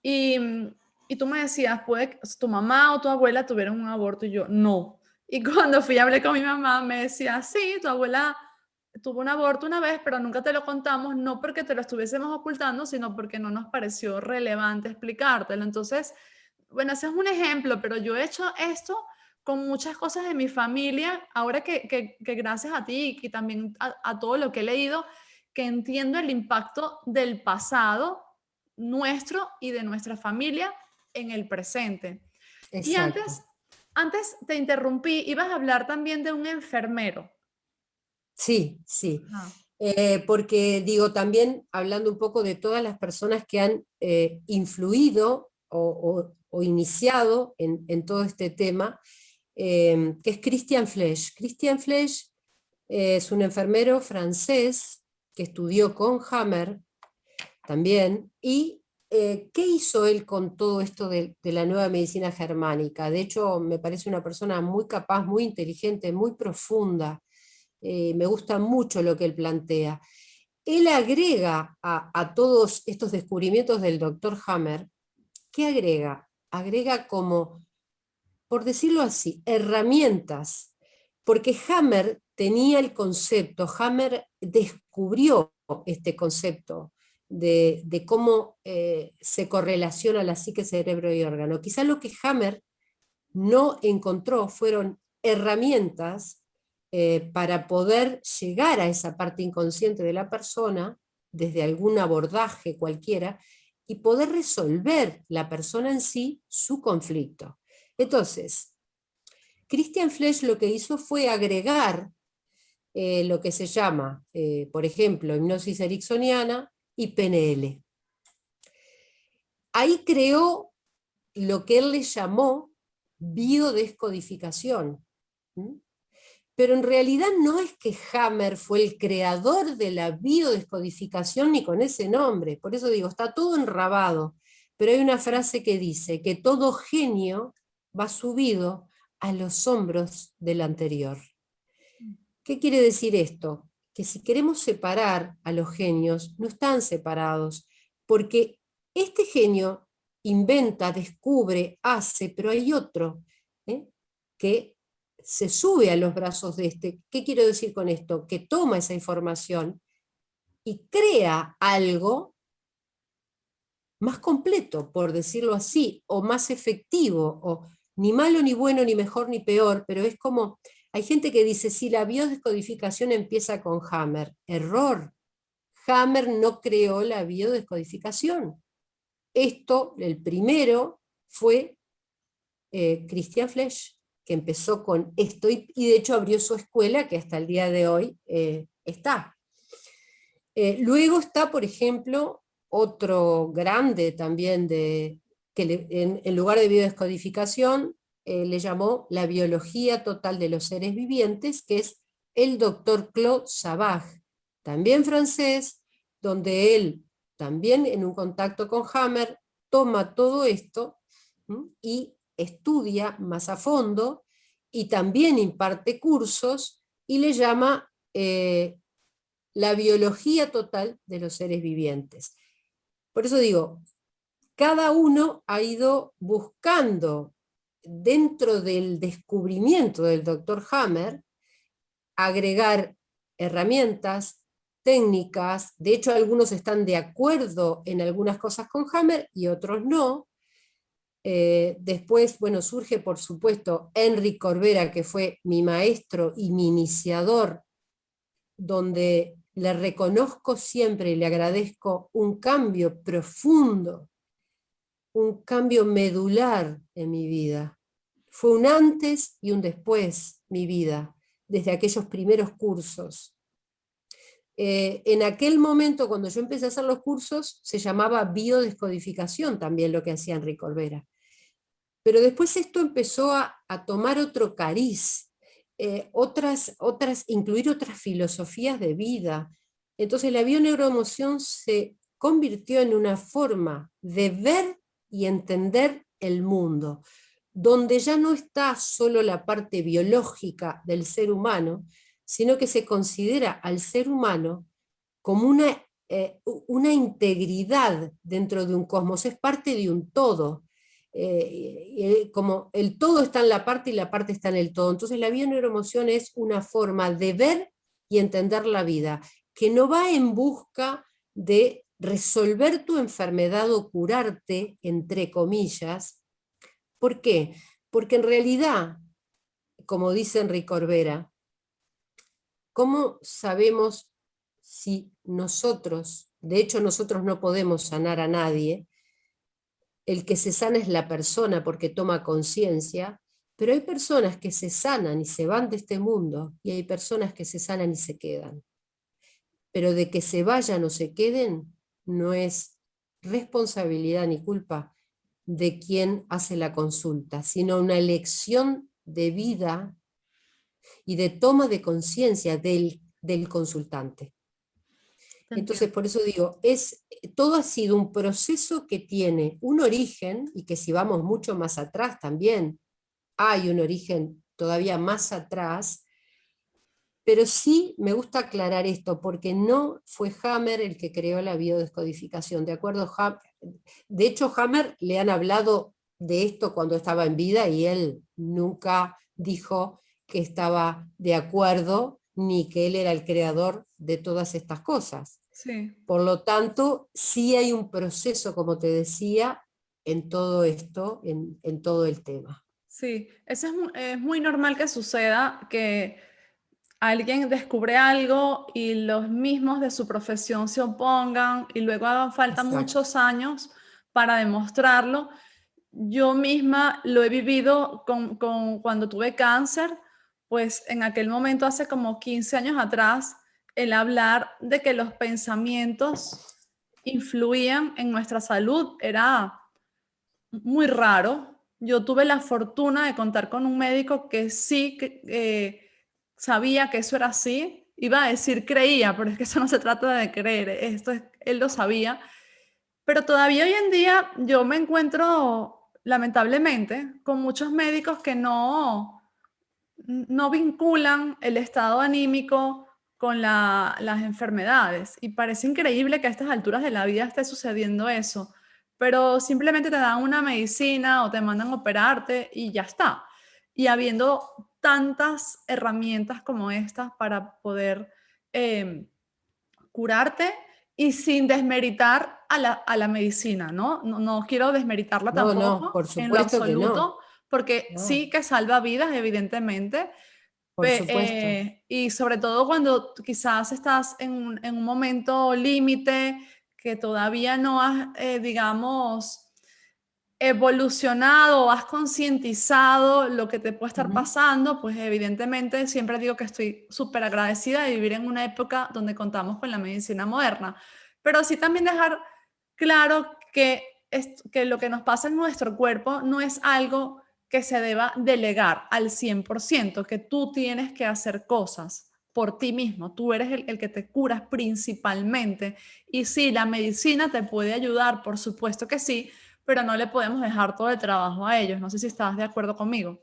y, y tú me decías, puede que tu mamá o tu abuela tuvieron un aborto y yo, no. Y cuando fui a hablar con mi mamá, me decía, sí, tu abuela tuvo un aborto una vez, pero nunca te lo contamos, no porque te lo estuviésemos ocultando, sino porque no nos pareció relevante explicártelo. Entonces, bueno, ese es un ejemplo, pero yo he hecho esto con muchas cosas de mi familia, ahora que gracias a ti y también a todo lo que he leído, que entiendo el impacto del pasado nuestro y de nuestra familia en el presente. Y Exacto. antes te interrumpí, ibas a hablar también de un enfermero. Sí, sí. Ajá, Porque digo, también hablando un poco de todas las personas que han influido o iniciado en todo este tema, que es Christian Flesch. Christian Flesch es un enfermero francés que estudió con Hammer también. ¿Y qué hizo él con todo esto de la nueva medicina germánica? De hecho, me parece una persona muy capaz, muy inteligente, muy profunda. Me gusta mucho lo que él plantea. Él agrega a todos estos descubrimientos del doctor Hammer, ¿qué agrega? Agrega como, por decirlo así, herramientas, porque Hammer tenía el concepto, Hammer descubrió este concepto de cómo se correlaciona la psique, cerebro y órgano. Quizás lo que Hammer no encontró fueron herramientas para poder llegar a esa parte inconsciente de la persona desde algún abordaje cualquiera y poder resolver la persona en sí su conflicto. Entonces, Christian Flesch lo que hizo fue agregar lo que se llama, por ejemplo, hipnosis ericksoniana y PNL. Ahí creó lo que él le llamó biodescodificación. ¿Mm? Pero en realidad no es que Hammer fue el creador de la biodescodificación ni con ese nombre, por eso digo, está todo enrabado, pero hay una frase que dice que todo genio va subido a los hombros del anterior. ¿Qué quiere decir esto? Que si queremos separar a los genios, no están separados, porque Este genio inventa, descubre, hace, pero hay otro que se sube a los brazos de este. ¿Qué quiero decir con esto? Que toma esa información y crea algo más completo, por decirlo así, o más efectivo, o ni malo, ni bueno, ni mejor, ni peor, pero es como, hay gente que dice, si la biodescodificación empieza con Hammer, error. Hammer no creó la biodescodificación. Esto, el primero, fue Christian Flesch, que empezó con esto y de hecho abrió su escuela que hasta el día de hoy está. Luego está, por ejemplo, otro grande también que en lugar de biodescodificación le llamó la biología total de los seres vivientes, que es el doctor Claude Savage, también francés, donde él, también en un contacto con Hammer, toma todo esto y estudia más a fondo y también imparte cursos y le llama la biología total de los seres vivientes. Por eso digo, cada uno ha ido buscando dentro del descubrimiento del doctor Hammer agregar herramientas, técnicas, de hecho algunos están de acuerdo en algunas cosas con Hammer y otros no. Después, bueno, surge por supuesto Henry Corbera, que fue mi maestro y mi iniciador, donde le reconozco siempre y le agradezco un cambio profundo, un cambio medular en mi vida. Fue un antes y un después mi vida, desde aquellos primeros cursos. En aquel momento, cuando yo empecé a hacer los cursos, se llamaba biodescodificación también lo que hacía Enrique Olvera. Pero después esto empezó a tomar otro cariz, incluir otras filosofías de vida. Entonces la bioneuroemoción se convirtió en una forma de ver y entender el mundo, donde ya no está solo la parte biológica del ser humano, sino que se considera al ser humano como una integridad dentro de un cosmos, es parte de un todo. Como el todo está en la parte y la parte está en el todo. Entonces la bioneuroemoción es una forma de ver y entender la vida, que no va en busca de resolver tu enfermedad o curarte, entre comillas. ¿Por qué? Porque en realidad, como dice Enrique Corbera, ¿cómo sabemos si nosotros, de hecho nosotros no podemos sanar a nadie? El que se sana es la persona porque toma conciencia, pero hay personas que se sanan y se van de este mundo, y hay personas que se sanan y se quedan. Pero de que se vayan o se queden no es responsabilidad ni culpa de quien hace la consulta, sino una elección de vida y de toma de conciencia del consultante. Te Entonces, entiendo. por eso digo, todo ha sido un proceso que tiene un origen, y que si vamos mucho más atrás también hay un origen todavía más atrás, pero sí me gusta aclarar esto, porque no fue Hammer el que creó la biodescodificación, ¿de acuerdo? De hecho, Hammer le han hablado de esto cuando estaba en vida y él nunca dijo que estaba de acuerdo ni que él era el creador de todas estas cosas. Sí, Por lo tanto, sí hay un proceso, como te decía, en todo esto, en todo el tema. sí. Eso es muy normal que suceda, que alguien descubre algo y los mismos de su profesión se opongan y luego hagan falta Exacto. muchos años para demostrarlo. Yo misma lo he vivido cuando tuve cáncer, pues en aquel momento, hace como 15 años atrás, el hablar de que los pensamientos influían en nuestra salud era muy raro. Yo tuve la fortuna de contar con un médico que sí sabía que eso era así. Iba a decir creía, pero es que eso no se trata de creer, él lo sabía. Pero todavía hoy en día yo me encuentro, lamentablemente, con muchos médicos que no vinculan el estado anímico con las enfermedades. Y parece increíble que a estas alturas de la vida esté sucediendo eso. pero simplemente te dan una medicina o te mandan a operarte y ya está. Y habiendo tantas herramientas como estas para poder em, curarte y sin desmeritar a la medicina, ¿no? No quiero desmeritarla No, no, tampoco por en lo supuesto que no. absoluto, porque No, sí que salva vidas, evidentemente, por supuesto. y sobre todo cuando quizás estás en un momento límite que todavía no has, digamos, evolucionado o has concientizado lo que te puede estar Ujú. pasando, pues evidentemente siempre digo que estoy súper agradecida de vivir en una época donde contamos con la medicina moderna, pero sí también dejar claro que, que lo que nos pasa en nuestro cuerpo no es algo que se deba delegar al 100%, que tú tienes que hacer cosas por ti mismo, tú eres el que te curas principalmente. Y sí, la medicina te puede ayudar, por supuesto que sí, pero no le podemos dejar todo el trabajo a ellos. No sé si estás de acuerdo conmigo.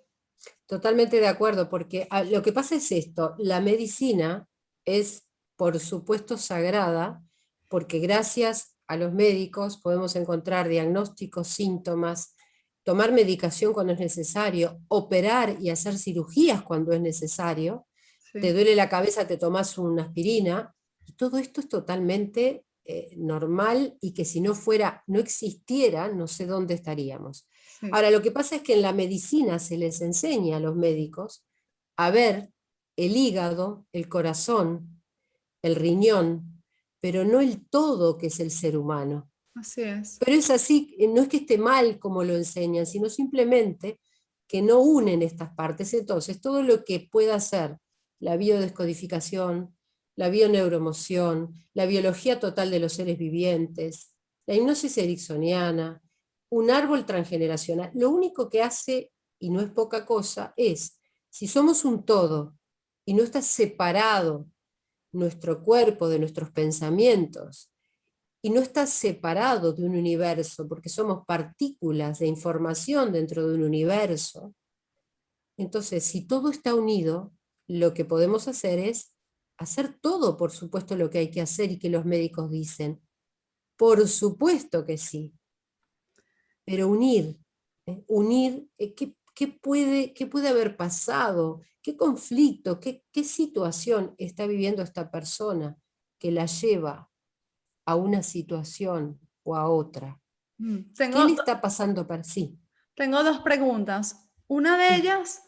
Totalmente de acuerdo, porque lo que pasa es esto, la medicina es, por supuesto, sagrada, porque gracias a los médicos podemos encontrar diagnósticos, síntomas, tomar medicación cuando es necesario, operar y hacer cirugías cuando es necesario. Te Sí, duele la cabeza, te tomas una aspirina, y todo esto es totalmente normal y que si no fuera, no existiera, no sé dónde estaríamos. sí, Ahora, lo que pasa es que en la medicina se les enseña a los médicos a ver el hígado, el corazón, el riñón, pero no el todo que es el ser humano. así es. Pero es así, no es que esté mal como lo enseñan, sino simplemente que no unen estas partes. Entonces, todo lo que pueda ser la biodescodificación, la bioneuroemoción, la biología total de los seres vivientes, la hipnosis ericksoniana, un árbol transgeneracional, lo único que hace, y no es poca cosa, es, si somos un todo y no está separado nuestro cuerpo de nuestros pensamientos, y no está separado de un universo, porque somos partículas de información dentro de un universo. Entonces, si todo está unido, lo que podemos hacer es hacer todo, por supuesto, lo que hay que hacer y que los médicos dicen. Por supuesto que sí, pero unir, unir, qué puede haber pasado? ¿Qué conflicto, qué situación está viviendo esta persona que la lleva a una situación o a otra? ¿Qué le está pasando para sí? Tengo dos preguntas. Una de Sí, ellas,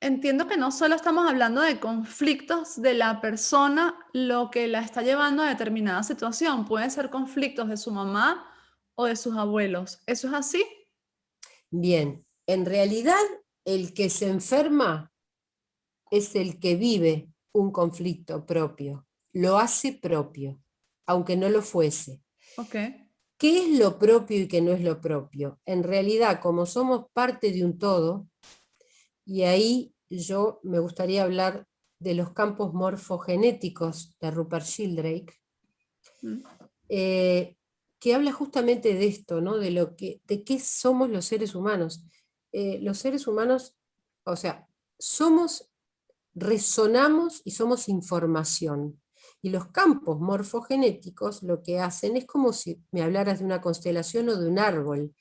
entiendo que no solo estamos hablando de conflictos de la persona, lo que la está llevando a determinada situación. Pueden ser conflictos de su mamá o de sus abuelos. ¿Eso es así? bien. En realidad, el que se enferma es el que vive un conflicto propio, lo hace propio, aunque no lo fuese. Ok. ¿Qué es lo propio y qué no es lo propio? En realidad, como somos parte de un todo, y ahí yo me gustaría hablar de los campos morfogenéticos de Rupert Sheldrake, Mm, eh, que habla justamente de esto, ¿no? De qué somos los seres humanos. Los seres humanos, o sea, somos, resonamos y somos información. Y los campos morfogenéticos lo que hacen es como si me hablaras de una constelación o de un árbol.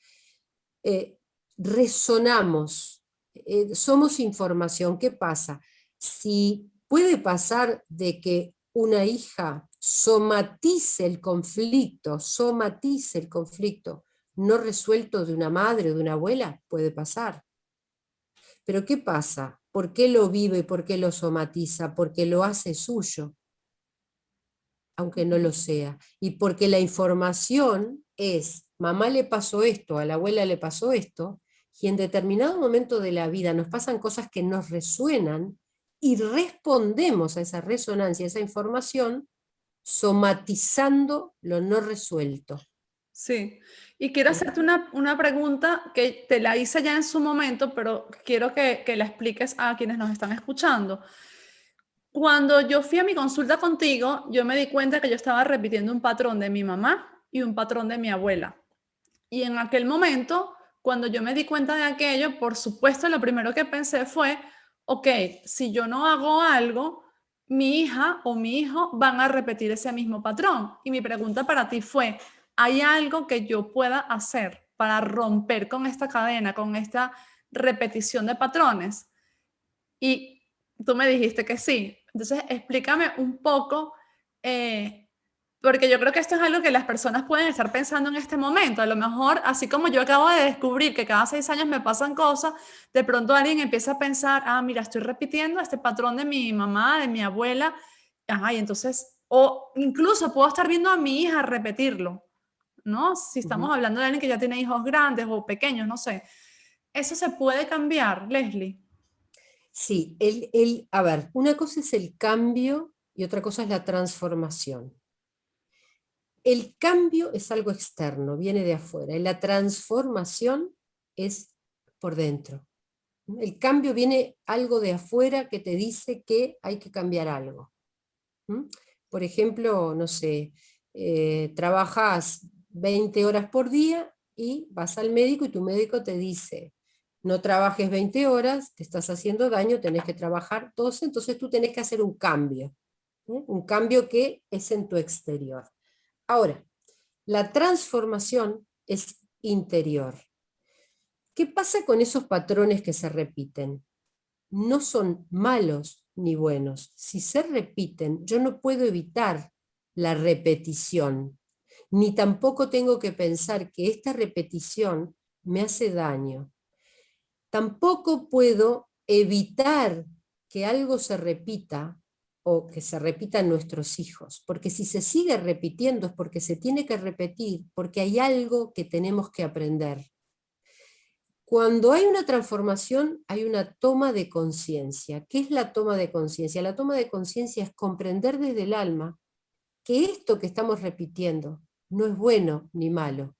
Eh, resonamos, somos información. ¿Qué pasa? Si puede pasar de que una hija somatice el conflicto no resuelto de una madre o de una abuela, puede pasar. Pero ¿qué pasa? ¿Por qué lo vive? ¿Por qué lo somatiza? Porque lo hace suyo, aunque no lo sea. Y porque la información es, mamá le pasó esto, a la abuela le pasó esto, y en determinado momento de la vida nos pasan cosas que nos resuenan y respondemos a esa resonancia, a esa información, somatizando lo no resuelto. sí. Y quiero ¿Mm? hacerte una pregunta que te la hice ya en su momento, pero quiero que la expliques a quienes nos están escuchando. Cuando yo fui a mi consulta contigo, yo me di cuenta que yo estaba repitiendo un patrón de mi mamá y un patrón de mi abuela. Y en aquel momento, cuando yo me di cuenta de aquello, por supuesto, lo primero que pensé fue, ok, si yo no hago algo, mi hija o mi hijo van a repetir ese mismo patrón. Y mi pregunta para ti fue, ¿hay algo que yo pueda hacer para romper con esta cadena, con esta repetición de patrones? Y tú me dijiste que sí. Entonces, explícame un poco, porque yo creo que esto es algo que las personas pueden estar pensando en este momento. A lo mejor, así como yo acabo de descubrir que cada 6 años me pasan cosas, de pronto alguien empieza a pensar, ah, mira, estoy repitiendo este patrón de mi mamá, de mi abuela. Ajá, y entonces, o incluso puedo estar viendo a mi hija repetirlo, ¿no? Si estamos Ujú. hablando de alguien que ya tiene hijos grandes o pequeños, no sé. Eso se puede cambiar, Leslie. Sí, a ver, una cosa es el cambio y otra cosa es la transformación. El cambio es algo externo, viene de afuera, y la transformación es por dentro. El cambio viene algo de afuera que te dice que hay que cambiar algo. ¿Mm? Por ejemplo, no sé, trabajas 20 horas por día y vas al médico y tu médico te dice, no trabajes 20 horas, te estás haciendo daño, tenés que trabajar 12, entonces tú tenés que hacer un cambio. Un cambio que es en tu exterior. Ahora, la transformación es interior. ¿Qué pasa con esos patrones que se repiten? No son malos ni buenos. Si se repiten, yo no puedo evitar la repetición, ni tampoco tengo que pensar que esta repetición me hace daño. Tampoco puedo evitar que algo se repita o que se repitan nuestros hijos, porque si se sigue repitiendo es porque se tiene que repetir, porque hay algo que tenemos que aprender. Cuando hay una transformación, hay una toma de conciencia. ¿Qué es la toma de conciencia? La toma de conciencia es comprender desde el alma que esto que estamos repitiendo no es bueno ni malo,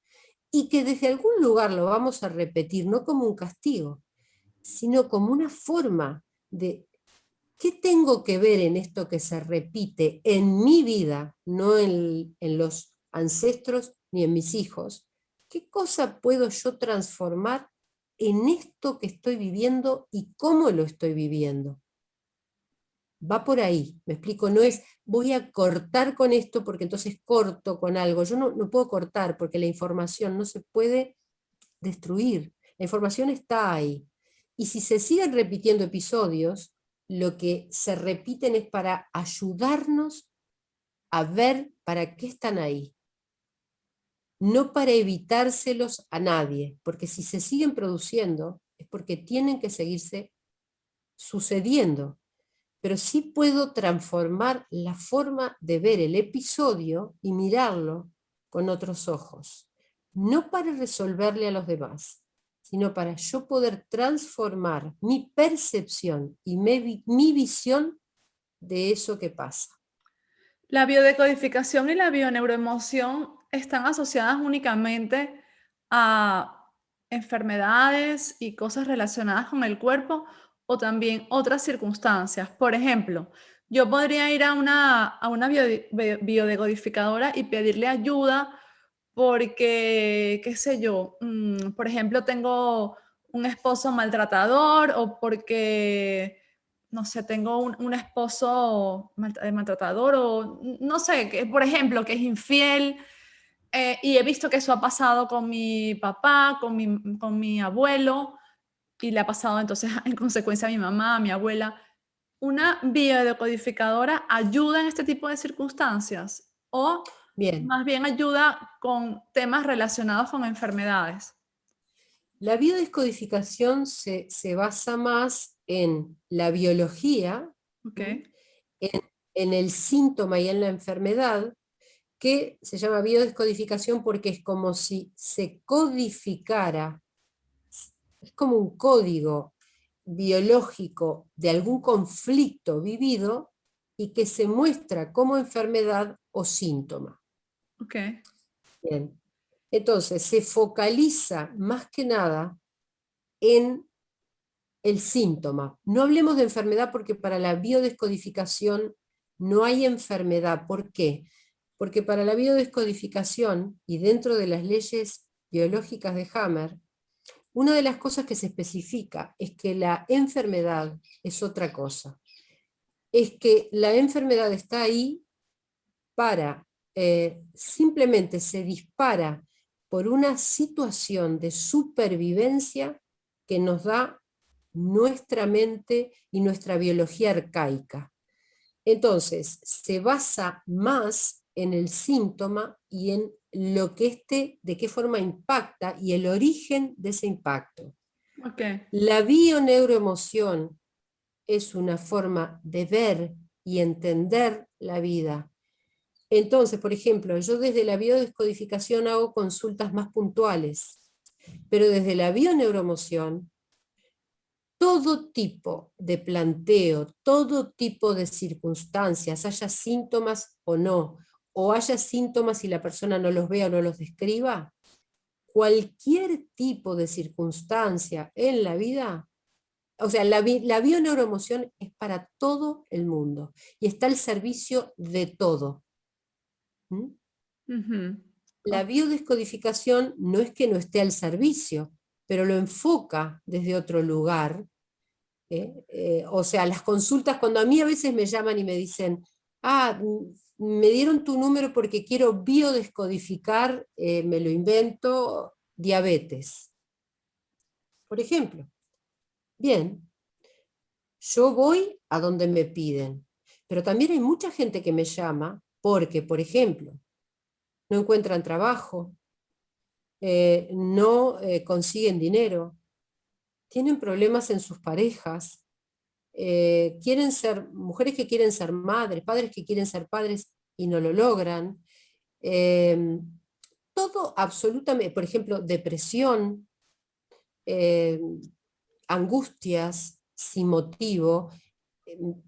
y que desde algún lugar lo vamos a repetir, no como un castigo, sino como una forma de qué tengo que ver en esto que se repite en mi vida, no en los ancestros ni en mis hijos. ¿Qué cosa puedo yo transformar en esto que estoy viviendo y cómo lo estoy viviendo? Va por ahí, me explico, no es voy a cortar con esto porque entonces corto con algo. Yo no puedo cortar porque la información no se puede destruir. La información está ahí. Y si se siguen repitiendo episodios, lo que se repiten es para ayudarnos a ver para qué están ahí, no para evitárselos a nadie, porque si se siguen produciendo es porque tienen que seguirse sucediendo. Pero sí puedo transformar la forma de ver el episodio y mirarlo con otros ojos, no para resolverle a los demás, sino para yo poder transformar mi percepción y mi visión de eso que pasa. La biodecodificación y la bioneuroemoción están asociadas únicamente a enfermedades y cosas relacionadas con el cuerpo o también otras circunstancias. Por ejemplo, yo podría ir a una biodecodificadora y pedirle ayuda porque, qué sé yo, por ejemplo, tengo un esposo maltratador o porque no sé, tengo un esposo maltratador o no sé, que, por ejemplo, que es infiel, y he visto que eso ha pasado con mi papá, con mi abuelo, y le ha pasado entonces en consecuencia a mi mamá, a mi abuela. ¿Una biodecodificadora ayuda en este tipo de circunstancias o Bien, más bien ayuda con temas relacionados con enfermedades? la biodescodificación se basa más en la biología, Ok, ¿m? en, en el síntoma y en la enfermedad, que se llama biodescodificación porque es como si se codificara, es como un código biológico de algún conflicto vivido y que se muestra como enfermedad o síntoma. ok, Bien. Entonces, se focaliza más que nada en el síntoma. No hablemos de enfermedad porque para la biodescodificación no hay enfermedad. ¿Por qué? Porque para la biodescodificación y dentro de las leyes biológicas de Hammer, una de las cosas que se especifica es que la enfermedad es otra cosa. Es que la enfermedad está ahí para simplemente se dispara por una situación de supervivencia que nos da nuestra mente y nuestra biología arcaica. Entonces, se basa más en el síntoma y en lo que de qué forma impacta y el origen de ese impacto. Ok. La bioneuroemoción es una forma de ver y entender la vida. Entonces, por ejemplo, yo desde la biodescodificación hago consultas más puntuales, pero desde la bioneuroemoción todo tipo de planteo, todo tipo de circunstancias, haya síntomas o haya síntomas y la persona no los vea o no los describa, cualquier tipo de circunstancia en la vida, o sea, la bioneuroemoción es para todo el mundo y está al servicio de todo. ¿Mm? Ujú. La biodescodificación no es que no esté al servicio, pero lo enfoca desde otro lugar. O sea, las consultas, cuando a mí a veces me llaman y me dicen, me dieron tu número porque quiero biodescodificar, me lo invento, diabetes, por ejemplo. Bien, yo voy a donde me piden, pero también hay mucha gente que me llama porque, por ejemplo, no encuentran trabajo, no consiguen dinero, tienen problemas en sus parejas, quieren ser mujeres que quieren ser madres, padres que quieren ser padres y no lo logran. Eh, Todo absolutamente, por ejemplo, depresión, eh, angustias sin motivo,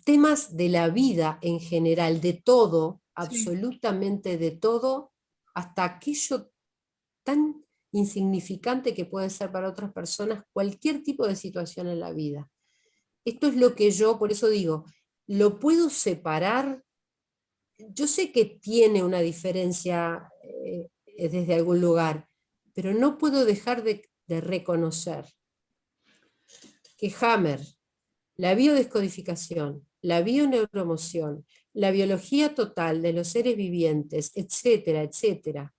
temas de la vida en general, de todo, Sí. absolutamente de todo, hasta aquello tan insignificante que puede ser para otras personas cualquier tipo de situación en la vida. Esto es lo que yo, por eso digo, lo puedo separar. Yo sé que tiene una diferencia desde algún lugar, pero no puedo dejar de reconocer que Hammer, la biodescodificación, la bioneuroemoción, la biología total de los seres vivientes, etcétera, etcétera,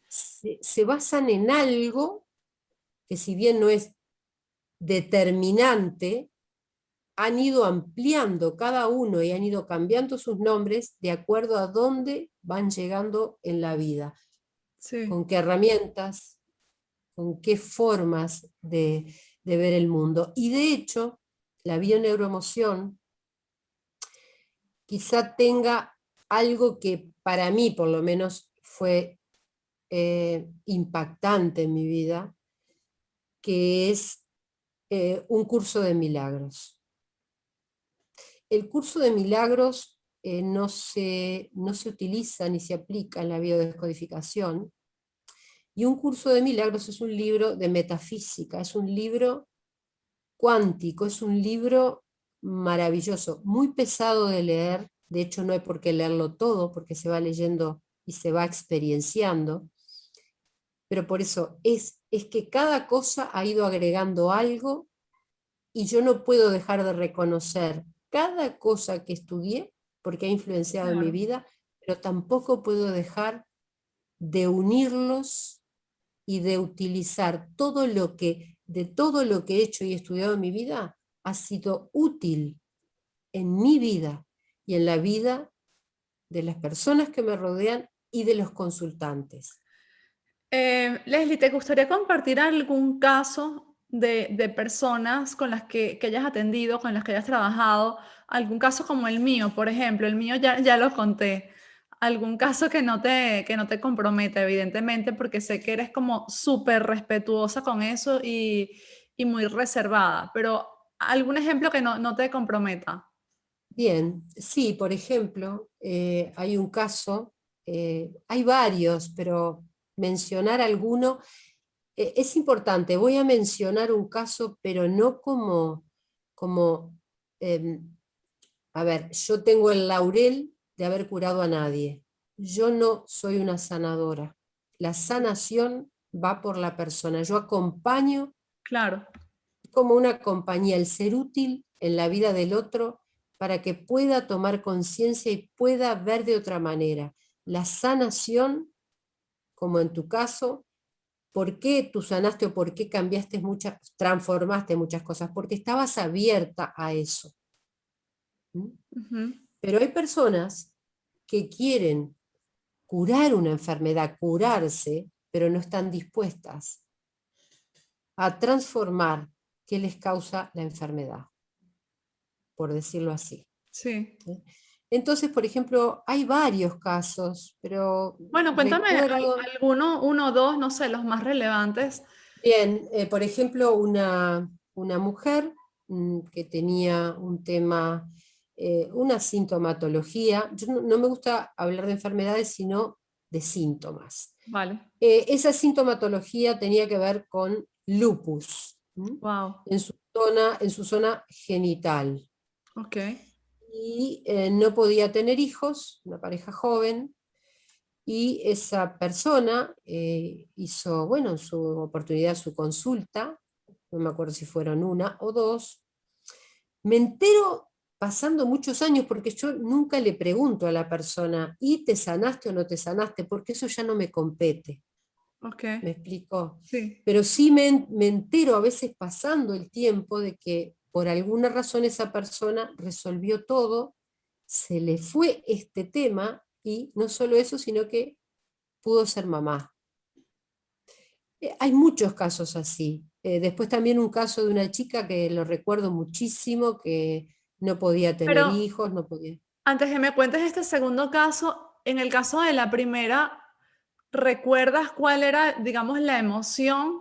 se basan en algo que si bien no es determinante, han ido ampliando cada uno y han ido cambiando sus nombres de acuerdo a dónde van llegando en la vida, Sí. con qué herramientas, con qué formas de ver el mundo. Y de hecho, la bioneuroemoción quizá tenga algo que para mí por lo menos fue impactante en mi vida, que es un curso de milagros. El curso de milagros no se utiliza ni se aplica en la biodescodificación, y un curso de milagros es un libro de metafísica, es un libro cuántico, es un libro maravilloso, muy pesado de leer, de hecho no hay por qué leerlo todo porque se va leyendo y se va experienciando, pero por eso es que cada cosa ha ido agregando algo y yo no puedo dejar de reconocer cada cosa que estudié porque ha influenciado en mi Claro. vida, pero tampoco puedo dejar de unirlos y de utilizar de todo lo que he hecho y estudiado en mi vida, ha sido útil en mi vida y en la vida de las personas que me rodean y de los consultantes. Leslie, ¿te gustaría compartir algún caso de personas con las que hayas atendido, con las que hayas trabajado? Algún caso como el mío, por ejemplo. El mío ya lo conté. Algún caso que no te comprometa, evidentemente, porque sé que eres como súper respetuosa con eso y muy reservada, pero algún ejemplo que no te comprometa. Bien, sí, por ejemplo, hay un caso, hay varios, pero mencionar alguno es importante. Voy a mencionar un caso, pero no como em, a ver, yo tengo el laurel de haber curado a nadie. Yo no soy una sanadora. La sanación va por la persona. Yo acompaño Claro, como una compañía, el ser útil en la vida del otro para que pueda tomar conciencia y pueda ver de otra manera. la sanación, como en tu caso, ¿por qué tú sanaste o por qué cambiaste transformaste muchas cosas? Porque estabas abierta a eso. ¿Mm? Ujú. Pero hay personas que quieren curar una enfermedad, curarse, pero no están dispuestas a transformar qué les causa la enfermedad, por decirlo así. Sí. ¿Sí? Entonces, por ejemplo, hay varios casos, pero Bueno, cuéntame recuerdo, alguno, uno o dos, no sé, los más relevantes. bien, por ejemplo, una mujer que tenía un tema, una sintomatología. Yo no me gusta hablar de enfermedades, sino de síntomas. Vale. Esa sintomatología tenía que ver con lupus, Wow. en su zona genital. Ok. Y no podía tener hijos, una pareja joven, y esa persona hizo, bueno, en su oportunidad, su consulta, no me acuerdo si fueron una o dos. Me entero pasando muchos años, porque yo nunca le pregunto a la persona, ¿y te sanaste o no te sanaste? Porque eso ya no me compete. Ok. ¿Me explico? Sí. Pero sí me entero a veces pasando el tiempo de que por alguna razón esa persona resolvió todo, se le fue este tema y no solo eso, sino que pudo ser mamá. Hay muchos casos así. Después también un caso de una chica que lo recuerdo muchísimo, que no podía tener Pero hijos, no podía. antes que me cuentes este segundo caso, en el caso de la primera, ¿recuerdas cuál era, digamos, la emoción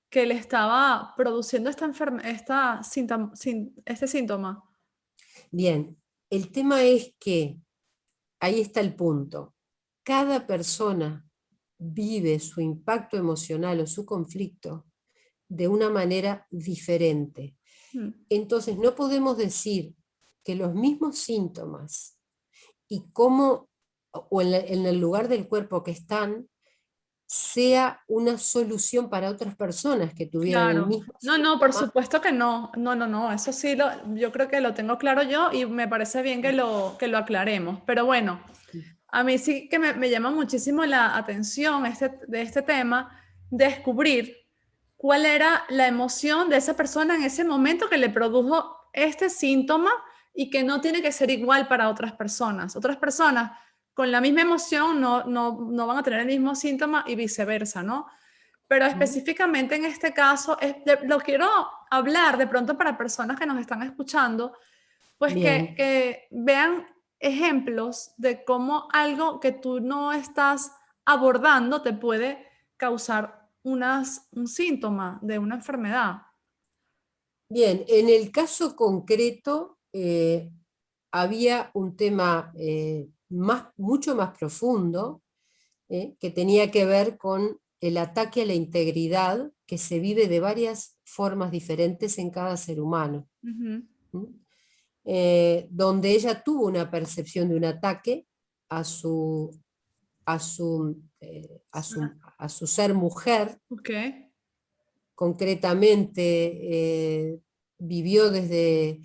que le estaba produciendo este síntoma? Bien, el tema es que ahí está el punto. Cada persona vive su impacto emocional o su conflicto de una manera diferente. Mm. Entonces, no podemos decir que los mismos síntomas y cómo, o en el lugar del cuerpo que están, sea una solución para otras personas que tuvieran el Claro. mismo No, no, por síntoma. supuesto que no. No, no, no. Eso sí, yo creo que lo tengo claro yo y me parece bien que lo aclaremos. Pero bueno, a mí sí que me llama muchísimo la atención de este tema, descubrir cuál era la emoción de esa persona en ese momento que le produjo este síntoma y que no tiene que ser igual para otras personas. Otras personas con la misma emoción no van a tener el mismo síntoma y viceversa, ¿no? Pero específicamente en este caso, lo quiero hablar de pronto para personas que nos están escuchando, pues que, Bien, que vean ejemplos de cómo algo que tú no estás abordando te puede causar un síntoma de una enfermedad. bien. En el caso concreto, había un tema mucho más profundo, que tenía que ver con el ataque a la integridad que se vive de varias formas diferentes en cada ser humano. Ujú. ¿Mm? Donde ella tuvo una percepción de un ataque a su, a su ser mujer. Ok. Concretamente, vivió desde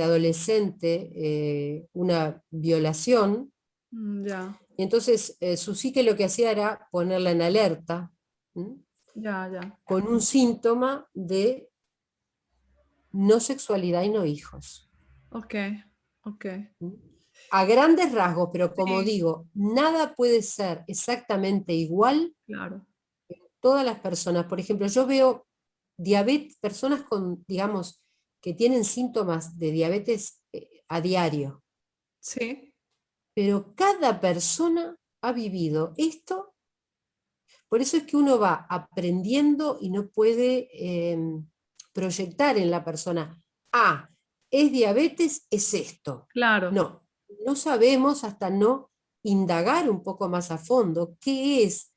adolescente una violación. Ya, Y entonces su psique lo que hacía era ponerla en alerta, ya, ya. con un síntoma de no sexualidad y no hijos. Ok, ok. A grandes rasgos, pero como Sí, digo, nada puede ser exactamente igual claro. todas las personas. Por ejemplo, yo veo personas con, digamos, que tienen síntomas de diabetes a diario, Sí, pero cada persona ha vivido esto. Por eso es que uno va aprendiendo y no puede proyectar en la persona, ah, es diabetes, es esto. claro. No, no sabemos hasta no indagar un poco más a fondo qué es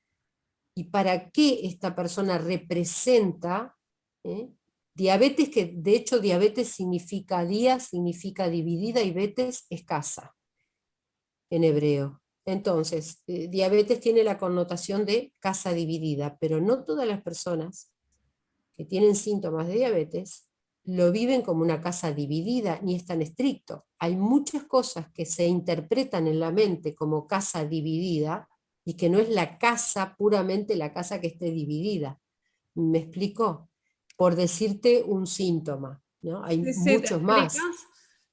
y para qué esta persona representa diabetes, que de hecho diabetes significa día, significa dividida, y betes es casa en hebreo. Entonces, diabetes tiene la connotación de casa dividida, pero no todas las personas que tienen síntomas de diabetes lo viven como una casa dividida, ni es tan estricto. Hay muchas cosas que se interpretan en la mente como casa dividida y que no es la casa, puramente la casa que esté dividida. ¿Me explico? Por decirte un síntoma, ¿no? Hay Sí, sí, muchos más.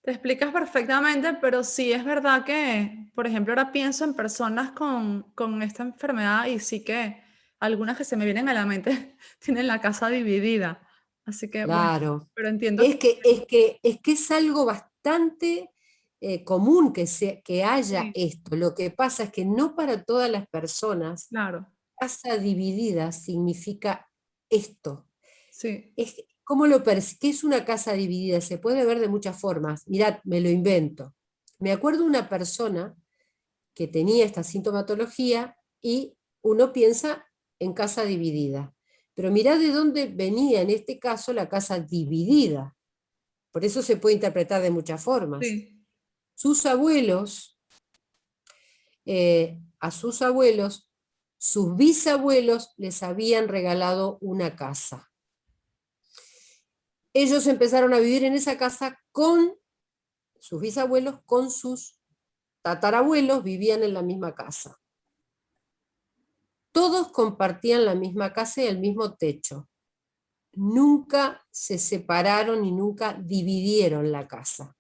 te explicas perfectamente, pero sí es verdad que, por ejemplo, ahora pienso en personas con esta enfermedad y sí que algunas que se me vienen a la mente tienen la casa dividida. Así que, bueno, Claro. pero entiendo Es que es algo bastante común que haya sí, esto. Lo que pasa es que no para todas las personas claro, casa dividida significa esto. sí, ¿Cómo qué es una casa dividida? Se puede ver de muchas formas. Mirad, me lo invento. Me acuerdo de una persona que tenía esta sintomatología y uno piensa en casa dividida. Pero mirá de dónde venía en este caso la casa dividida. Por eso se puede interpretar de muchas formas. sí, Sus abuelos, a sus abuelos, sus bisabuelos les habían regalado una casa. Ellos empezaron a vivir en esa casa con sus bisabuelos, con sus tatarabuelos, vivían en la misma casa. Todos compartían la misma casa y el mismo techo. Nunca se separaron y nunca dividieron la casa.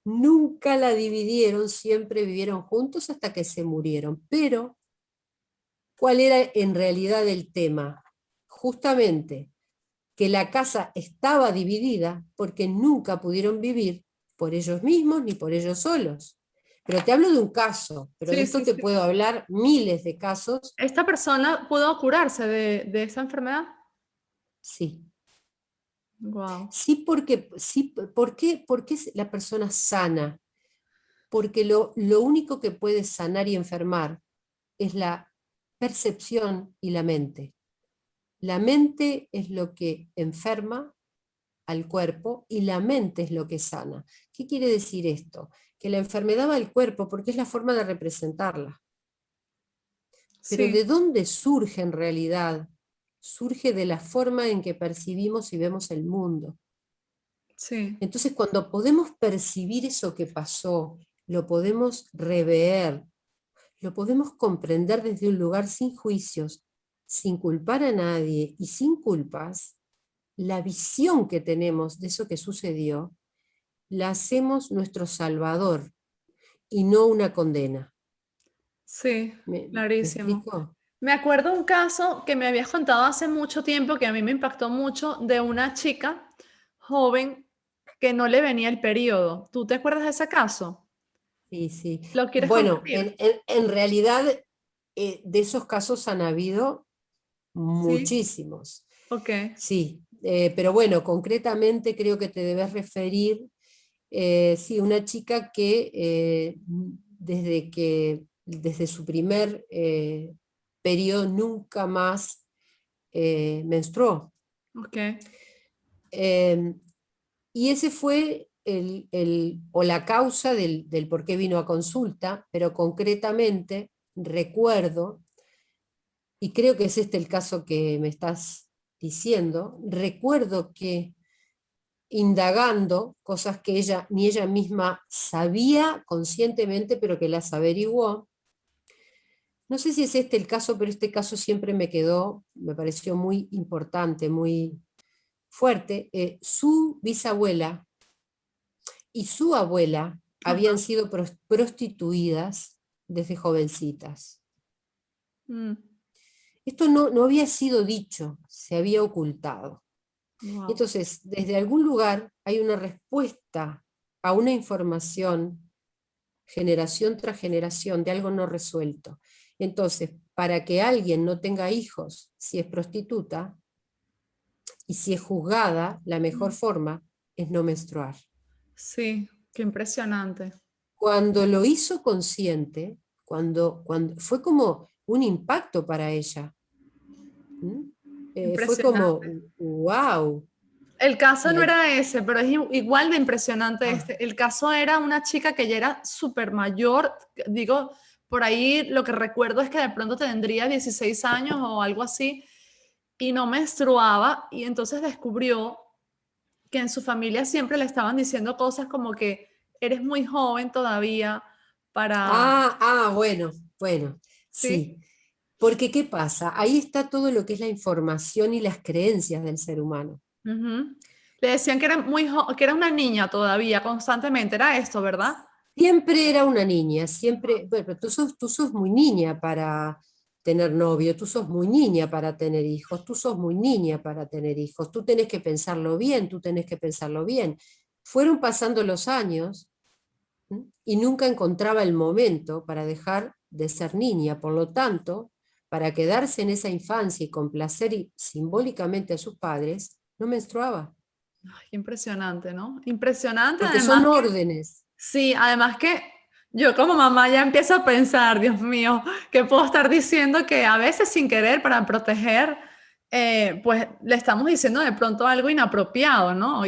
Nunca la dividieron, siempre vivieron juntos hasta que se murieron. Pero, ¿cuál era en realidad el tema? Justamente que la casa estaba dividida porque nunca pudieron vivir por ellos mismos ni por ellos solos. Pero te hablo de un caso, pero de sí, esto sí, te sí. puedo hablar miles de casos. ¿Esta persona pudo curarse de esa enfermedad? Sí, Wow, sí, ¿por qué la persona sana? Porque lo único que puede sanar y enfermar es la percepción y la mente. La mente es lo que enferma al cuerpo y la mente es lo que sana. ¿Qué quiere decir esto? Que la enfermedad va al cuerpo porque es la forma de representarla. Pero sí, ¿de dónde surge en realidad? Surge de la forma en que percibimos y vemos el mundo. sí, Entonces, cuando podemos percibir eso que pasó, lo podemos rever, lo podemos comprender desde un lugar sin juicios, sin culpar a nadie y sin culpas, la visión que tenemos de eso que sucedió, la hacemos nuestro salvador y no una condena. sí, ¿Me clarísimo. explico? Me acuerdo un caso que me habías contado hace mucho tiempo que a mí me impactó mucho de una chica joven que no le venía el periodo. ¿Tú te acuerdas de ese caso? Sí, sí. ¿Lo quieres Bueno, compartir? en realidad de esos casos han habido Sí, muchísimos. ok, Sí, pero bueno, concretamente creo que te debes referir, sí, una chica que desde su primer periodo nunca más menstruó. ok, Eh, y ese fue o la causa del por qué vino a consulta, pero concretamente recuerdo, y creo que es este el caso que me estás diciendo, recuerdo que indagando cosas que ella ni ella misma sabía conscientemente, pero que las averiguó. No sé si es este el caso, pero este caso siempre me quedó, me pareció muy importante, muy fuerte. Su bisabuela y su abuela habían ajá, sido prostituidas desde jovencitas. mm, Esto no había sido dicho, se había ocultado. wow, Entonces, desde algún lugar hay una respuesta a una información, generación tras generación, de algo no resuelto. Entonces, para que alguien no tenga hijos, si es prostituta, y si es juzgada, la mejor mm, forma es no menstruar. sí, qué impresionante, Cuando lo hizo consciente, cuando fue como un impacto para ella, ¿m? Fue como, impresionante. wow. El caso Y no era ese, pero es igual de impresionante ah, este. El caso era una chica que ya era súper mayor, digo, por ahí lo que recuerdo es que de pronto tendría 16 años o algo así, y no menstruaba, y entonces descubrió que en su familia siempre le estaban diciendo cosas como que eres muy joven todavía para... Bueno, bueno, Sí. sí. Porque ¿qué pasa? Ahí está todo lo que es la información y las creencias del ser humano. Ujú. Le decían que era que era una niña todavía, constantemente, era esto, ¿verdad? Siempre era una niña, siempre, bueno, pero tú sos muy niña para tener novio, tú sos muy niña para tener hijos, tú sos muy niña para tener hijos, tú tenés que pensarlo bien, tú tenés que pensarlo bien. Fueron pasando los años, ¿m? Y nunca encontraba el momento para dejar de ser niña, por lo tanto, para quedarse en esa infancia y complacer simbólicamente a sus padres, no menstruaba, Ay, qué impresionante, ¿no? Impresionante, porque además son que, órdenes. sí, además que yo como mamá ya empiezo a pensar, Dios mío, que puedo estar diciendo que a veces sin querer para proteger, pues le estamos diciendo de pronto algo inapropiado, ¿no?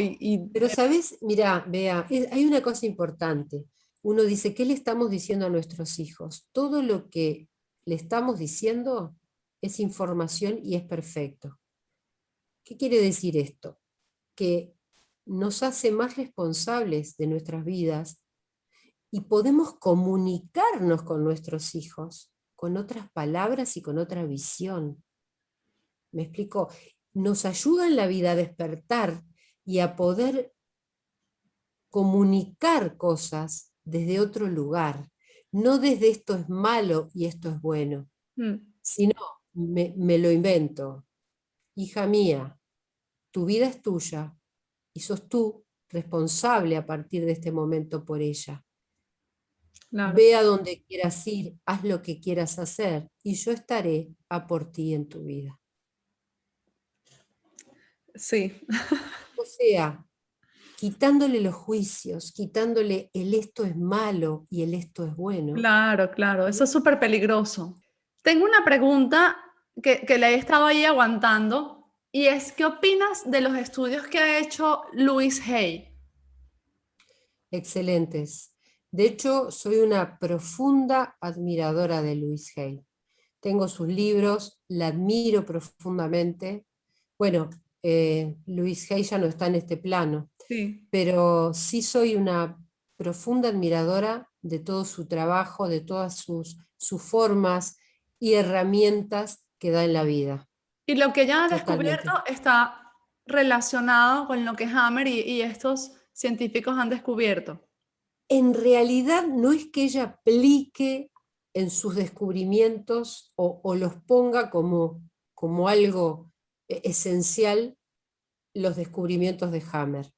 Pero, ¿sabes? Mira, vea, hay una cosa importante. Uno dice, ¿qué le estamos diciendo a nuestros hijos? Todo lo que le estamos diciendo es información y es perfecto. ¿Qué quiere decir esto? Que nos hace más responsables de nuestras vidas y podemos comunicarnos con nuestros hijos con otras palabras y con otra visión. ¿Me explico? Nos ayuda en la vida a despertar y a poder comunicar cosas desde otro lugar, no desde esto es malo y esto es bueno, mm, sino me lo invento. Hija mía, tu vida es tuya y sos tú responsable a partir de este momento por ella. claro, Ve a donde quieras ir, haz lo que quieras hacer y yo estaré a por ti en tu vida. sí, O sea, quitándole los juicios, quitándole el esto es malo y el esto es bueno. claro, claro, eso es súper peligroso. Tengo una pregunta que le he estado ahí aguantando y es, ¿qué opinas de los estudios que ha hecho Louise Hay? Excelentes. De hecho, soy una profunda admiradora de Louise Hay. Tengo sus libros, la admiro profundamente. Bueno, Louise Hay ya no está en este plano, Sí. pero sí soy una profunda admiradora de todo su trabajo, de todas sus formas y herramientas que da en la vida. Y lo que ella ha descubierto Totalmente. está relacionado con lo que Hammer y estos científicos han descubierto. En realidad no es que ella aplique en sus descubrimientos o los ponga como algo esencial los descubrimientos de Hammer.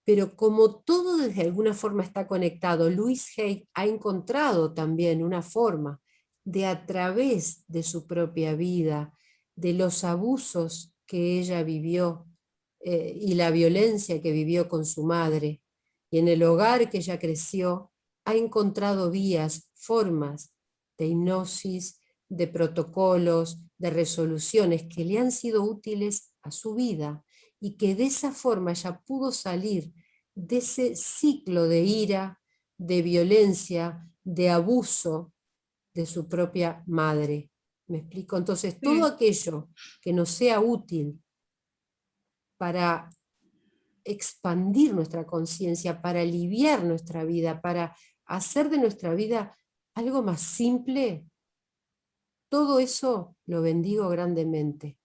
Pero como todo desde alguna forma está conectado, Louise Hay ha encontrado también una forma de a través de su propia vida, de los abusos que ella vivió y la violencia que vivió con su madre, y en el hogar que ella creció, ha encontrado vías, formas de hipnosis, de protocolos, de resoluciones que le han sido útiles a su vida y que de esa forma ella pudo salir de ese ciclo de ira, de violencia, de abuso de su propia madre. ¿Me explico? Entonces, todo Sí, aquello que nos sea útil para expandir nuestra conciencia, para aliviar nuestra vida, para hacer de nuestra vida algo más simple, todo eso lo bendigo grandemente.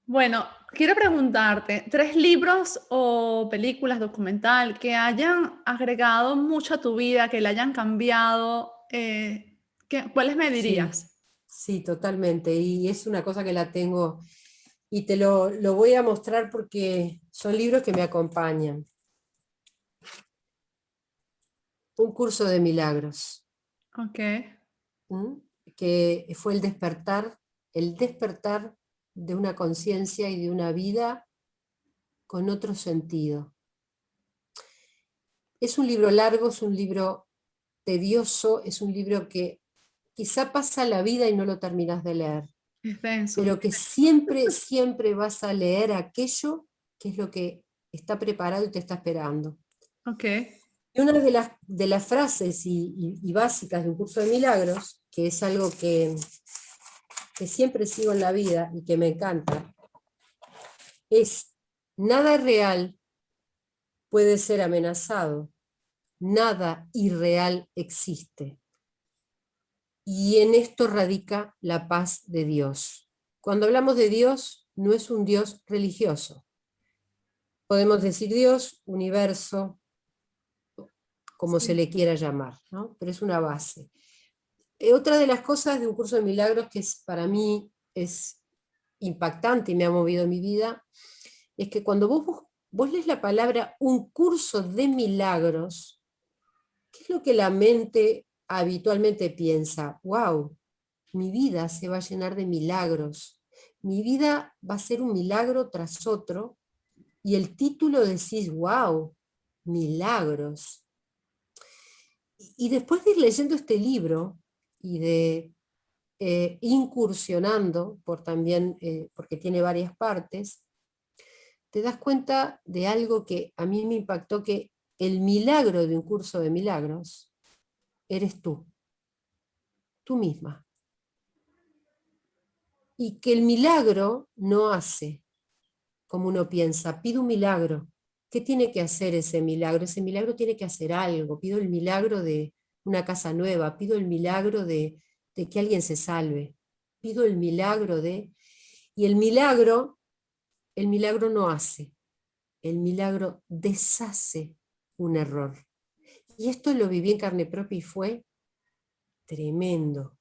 bueno, quiero preguntarte, ¿tres libros o películas, documental que hayan agregado mucho a tu vida, que la hayan cambiado? ¿Cuáles me Sí, dirías? sí, totalmente. Y es una cosa que la tengo y te lo voy a mostrar porque son libros que me acompañan. Un curso de milagros, Ok, ¿m? Que fue el despertar de una conciencia y de una vida con otro sentido. Es un libro largo, es un libro tedioso, es un libro que quizá pasa la vida y no lo terminas de leer, es denso. pero que siempre, siempre vas a leer aquello que es lo que está preparado y te está esperando. Ok, Y una de las frases y básicas de un curso de milagros, que es algo que siempre sigo en la vida y que me encanta, es Nada real puede ser amenazado, nada irreal existe. Y en esto radica la paz de Dios. Cuando hablamos de Dios, no es un Dios religioso. Podemos decir Dios, universo, como se Sí. le quiera llamar, ¿no? Pero es una base. Otra de las cosas de un curso de milagros que para mí es impactante y me ha movido mi vida, es que cuando vos lees la palabra un curso de milagros, ¿qué es lo que la mente habitualmente piensa? ¡Wow! Mi vida se va a llenar de milagros. Mi vida va a ser un milagro tras otro. Y el título decís, wow, milagros. Y después de ir leyendo este libro y de incursionando, porque tiene varias partes, te das cuenta de algo que a mí me impactó, que el milagro de un curso de milagros eres tú misma. Y que el milagro no hace como uno piensa, pido un milagro. ¿Qué tiene que hacer ese milagro? Ese milagro tiene que hacer algo. Pido el milagro de una casa nueva, pido el milagro de que alguien se salve, pido el milagro de... Y el milagro no hace, el milagro deshace un error. Y esto lo viví en carne propia y fue tremendo.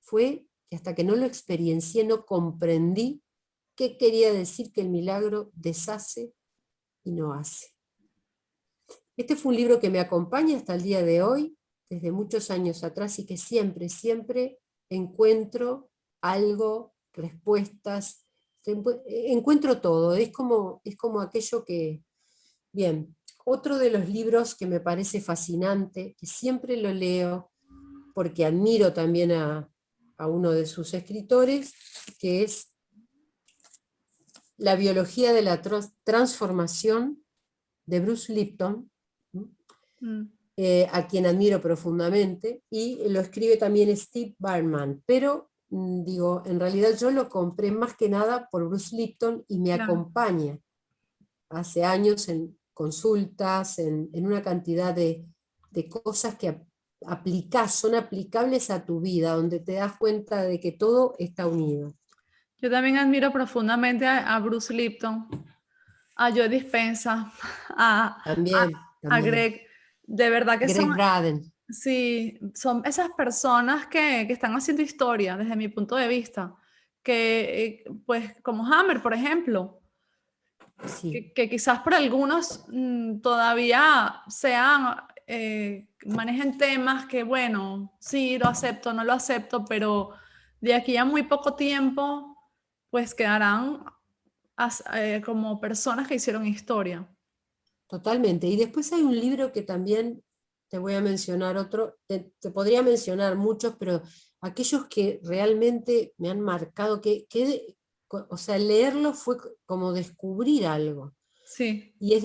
Fue que hasta que no lo experiencié, no comprendí qué quería decir que el milagro deshace y no hace. Este fue un libro que me acompaña hasta el día de hoy, desde muchos años atrás, y que siempre, siempre encuentro algo, respuestas, encuentro todo. Es como aquello que... Bien, otro de los libros que me parece fascinante, que siempre lo leo, porque admiro también a uno de sus escritores, que es La biología de la transformación, de Bruce Lipton, Mm, a quien admiro profundamente, y lo escribe también Steve Byrne, pero digo, en realidad yo lo compré más que nada por Bruce Lipton y me claro. acompaña hace años en consultas, en una cantidad de cosas que aplicás, son aplicables a tu vida, donde te das cuenta de que todo está unido. Yo también admiro profundamente a Bruce Lipton, a Joe Dispenza, a, a, También, a también. Greg. De verdad que son, Greg Braden, sí, son esas personas que están haciendo historia desde mi punto de vista. Que, pues, como Hammer, por ejemplo, sí. que quizás por algunos todavía sean, manejen temas que, bueno, sí, lo acepto, no lo acepto, pero de aquí a muy poco tiempo, pues quedarán como personas que hicieron historia. Totalmente. Y después hay un libro que también te voy a mencionar otro, te podría mencionar muchos, pero aquellos que realmente me han marcado, o sea, leerlo fue como descubrir algo. Sí. Y es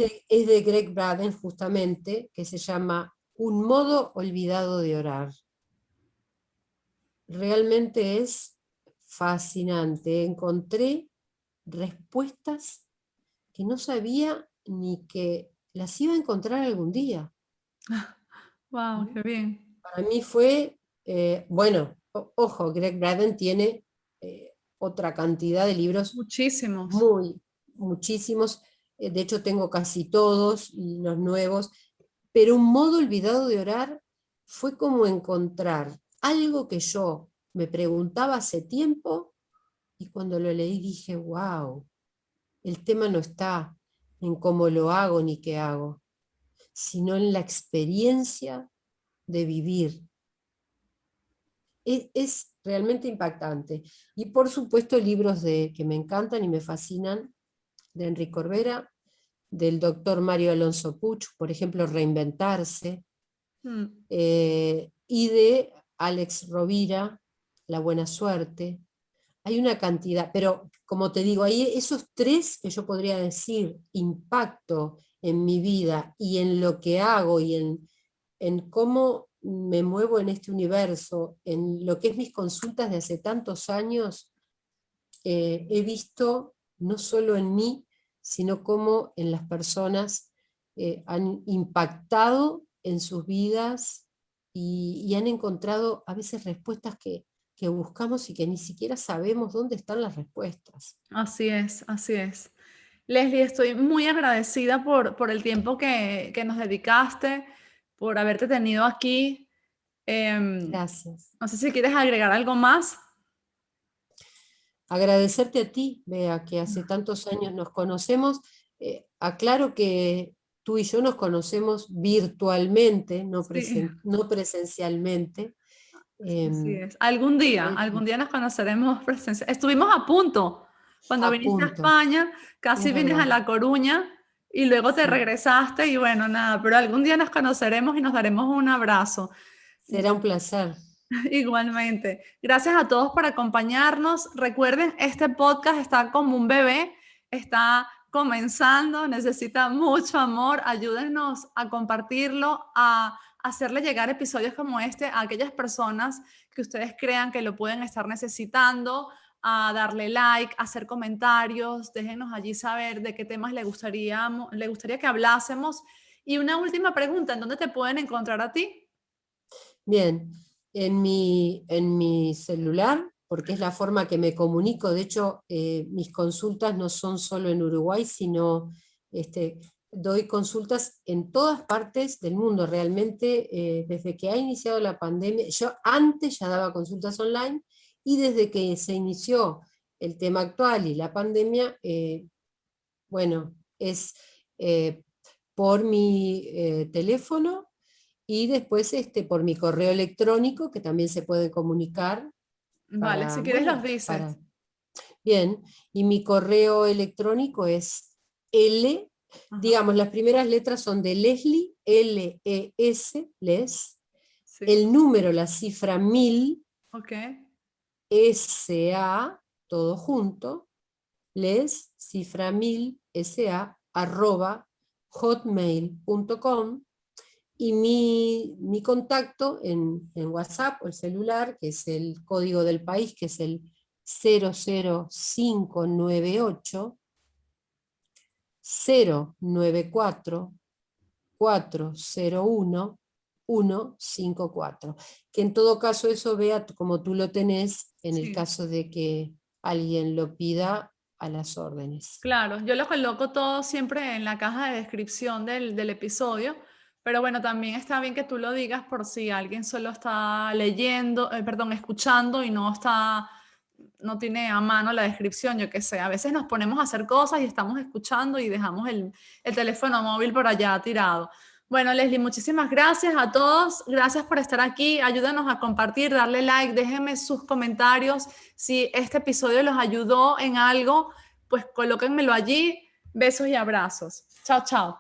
de Greg Braden justamente, que se llama Un modo olvidado de orar. Realmente es fascinante. Encontré respuestas que no sabía ni que las iba a encontrar algún día. Wow, qué bien. Para mí fue, bueno, ojo, Greg Braden tiene otra cantidad de libros, Muchísimos. muchísimos, de hecho tengo casi todos y los nuevos, pero Un modo olvidado de orar fue como encontrar algo que yo me preguntaba hace tiempo y cuando lo leí dije, wow, el tema no está en cómo lo hago ni qué hago, sino en la experiencia de vivir. Es realmente impactante. Y por supuesto libros que me encantan y me fascinan, de Enrique Corbera, del doctor Mario Alonso Puig, por ejemplo, Reinventarse, Mm, y de Alex Rovira, La buena suerte. Hay una cantidad, pero como te digo, hay esos tres que yo podría decir impacto en mi vida y en lo que hago y en cómo me muevo en este universo, en lo que es mis consultas de hace tantos años, he visto no solo en mí, sino cómo en las personas han impactado en sus vidas y han encontrado a veces respuestas que buscamos y que ni siquiera sabemos dónde están las respuestas. Así es, así es. Leslie, estoy muy agradecida por el tiempo que nos dedicaste, por haberte tenido aquí. Gracias. No sé si quieres agregar algo más. Agradecerte a ti, Bea, que hace tantos años nos conocemos. Aclaro que tú y yo nos conocemos virtualmente, Sí, no presencialmente. así em, es. de hecho, Algún día nos conoceremos presencial. Estuvimos a punto. Cuando a viniste a punto, España, casi es vienes a verdad. La Coruña y luego te Sí, regresaste y bueno, nada, pero algún día nos conoceremos y nos daremos un abrazo. será un placer. Igualmente. Gracias a todos por acompañarnos. Recuerden, este podcast está como un bebé, está comenzando, necesita mucho amor. Ayúdennos a compartirlo, a hacerle llegar episodios como este a aquellas personas que ustedes crean que lo pueden estar necesitando, a darle like, a hacer comentarios. Déjenos allí saber de qué temas le gustaría que hablásemos. Y una última pregunta, ¿en dónde te pueden encontrar a ti? Bien, en mi celular, porque es la forma que me comunico, de hecho, mis consultas no son solo en Uruguay, sino este, doy consultas en todas partes del mundo. Realmente, desde que ha iniciado la pandemia, yo antes ya daba consultas online, y desde que se inició el tema actual y la pandemia, bueno, es por mi teléfono y después por mi correo electrónico, que también se puede comunicar Vale, para, si quieres los bueno, para... dices. Bien, y mi correo electrónico es L, Ajá, digamos, las primeras letras son de Leslie, L-E-S, Les, sí. el número, la cifra 1000, Ok, S-A, todo junto, Les, cifra 1000, S-A, arroba, hotmail.com. Y mi contacto en WhatsApp o el celular, que es el código del país, que es el 00598 094 401 154. Que en todo caso eso vea como tú lo tenés en el sí, caso de que alguien lo pida, a las órdenes. claro. Yo lo coloco todo siempre en la caja de descripción del episodio, pero bueno, también está bien que tú lo digas por si alguien solo está leyendo, perdón, escuchando y no tiene a mano la descripción, yo qué sé. A veces nos ponemos a hacer cosas y estamos escuchando y dejamos el teléfono móvil por allá tirado. Bueno, Leslie, muchísimas gracias a todos. Gracias por estar aquí. Ayúdanos a compartir, darle like, déjenme sus comentarios. Si este episodio los ayudó en algo, pues colóquenmelo allí. Besos y abrazos. Chao, chao.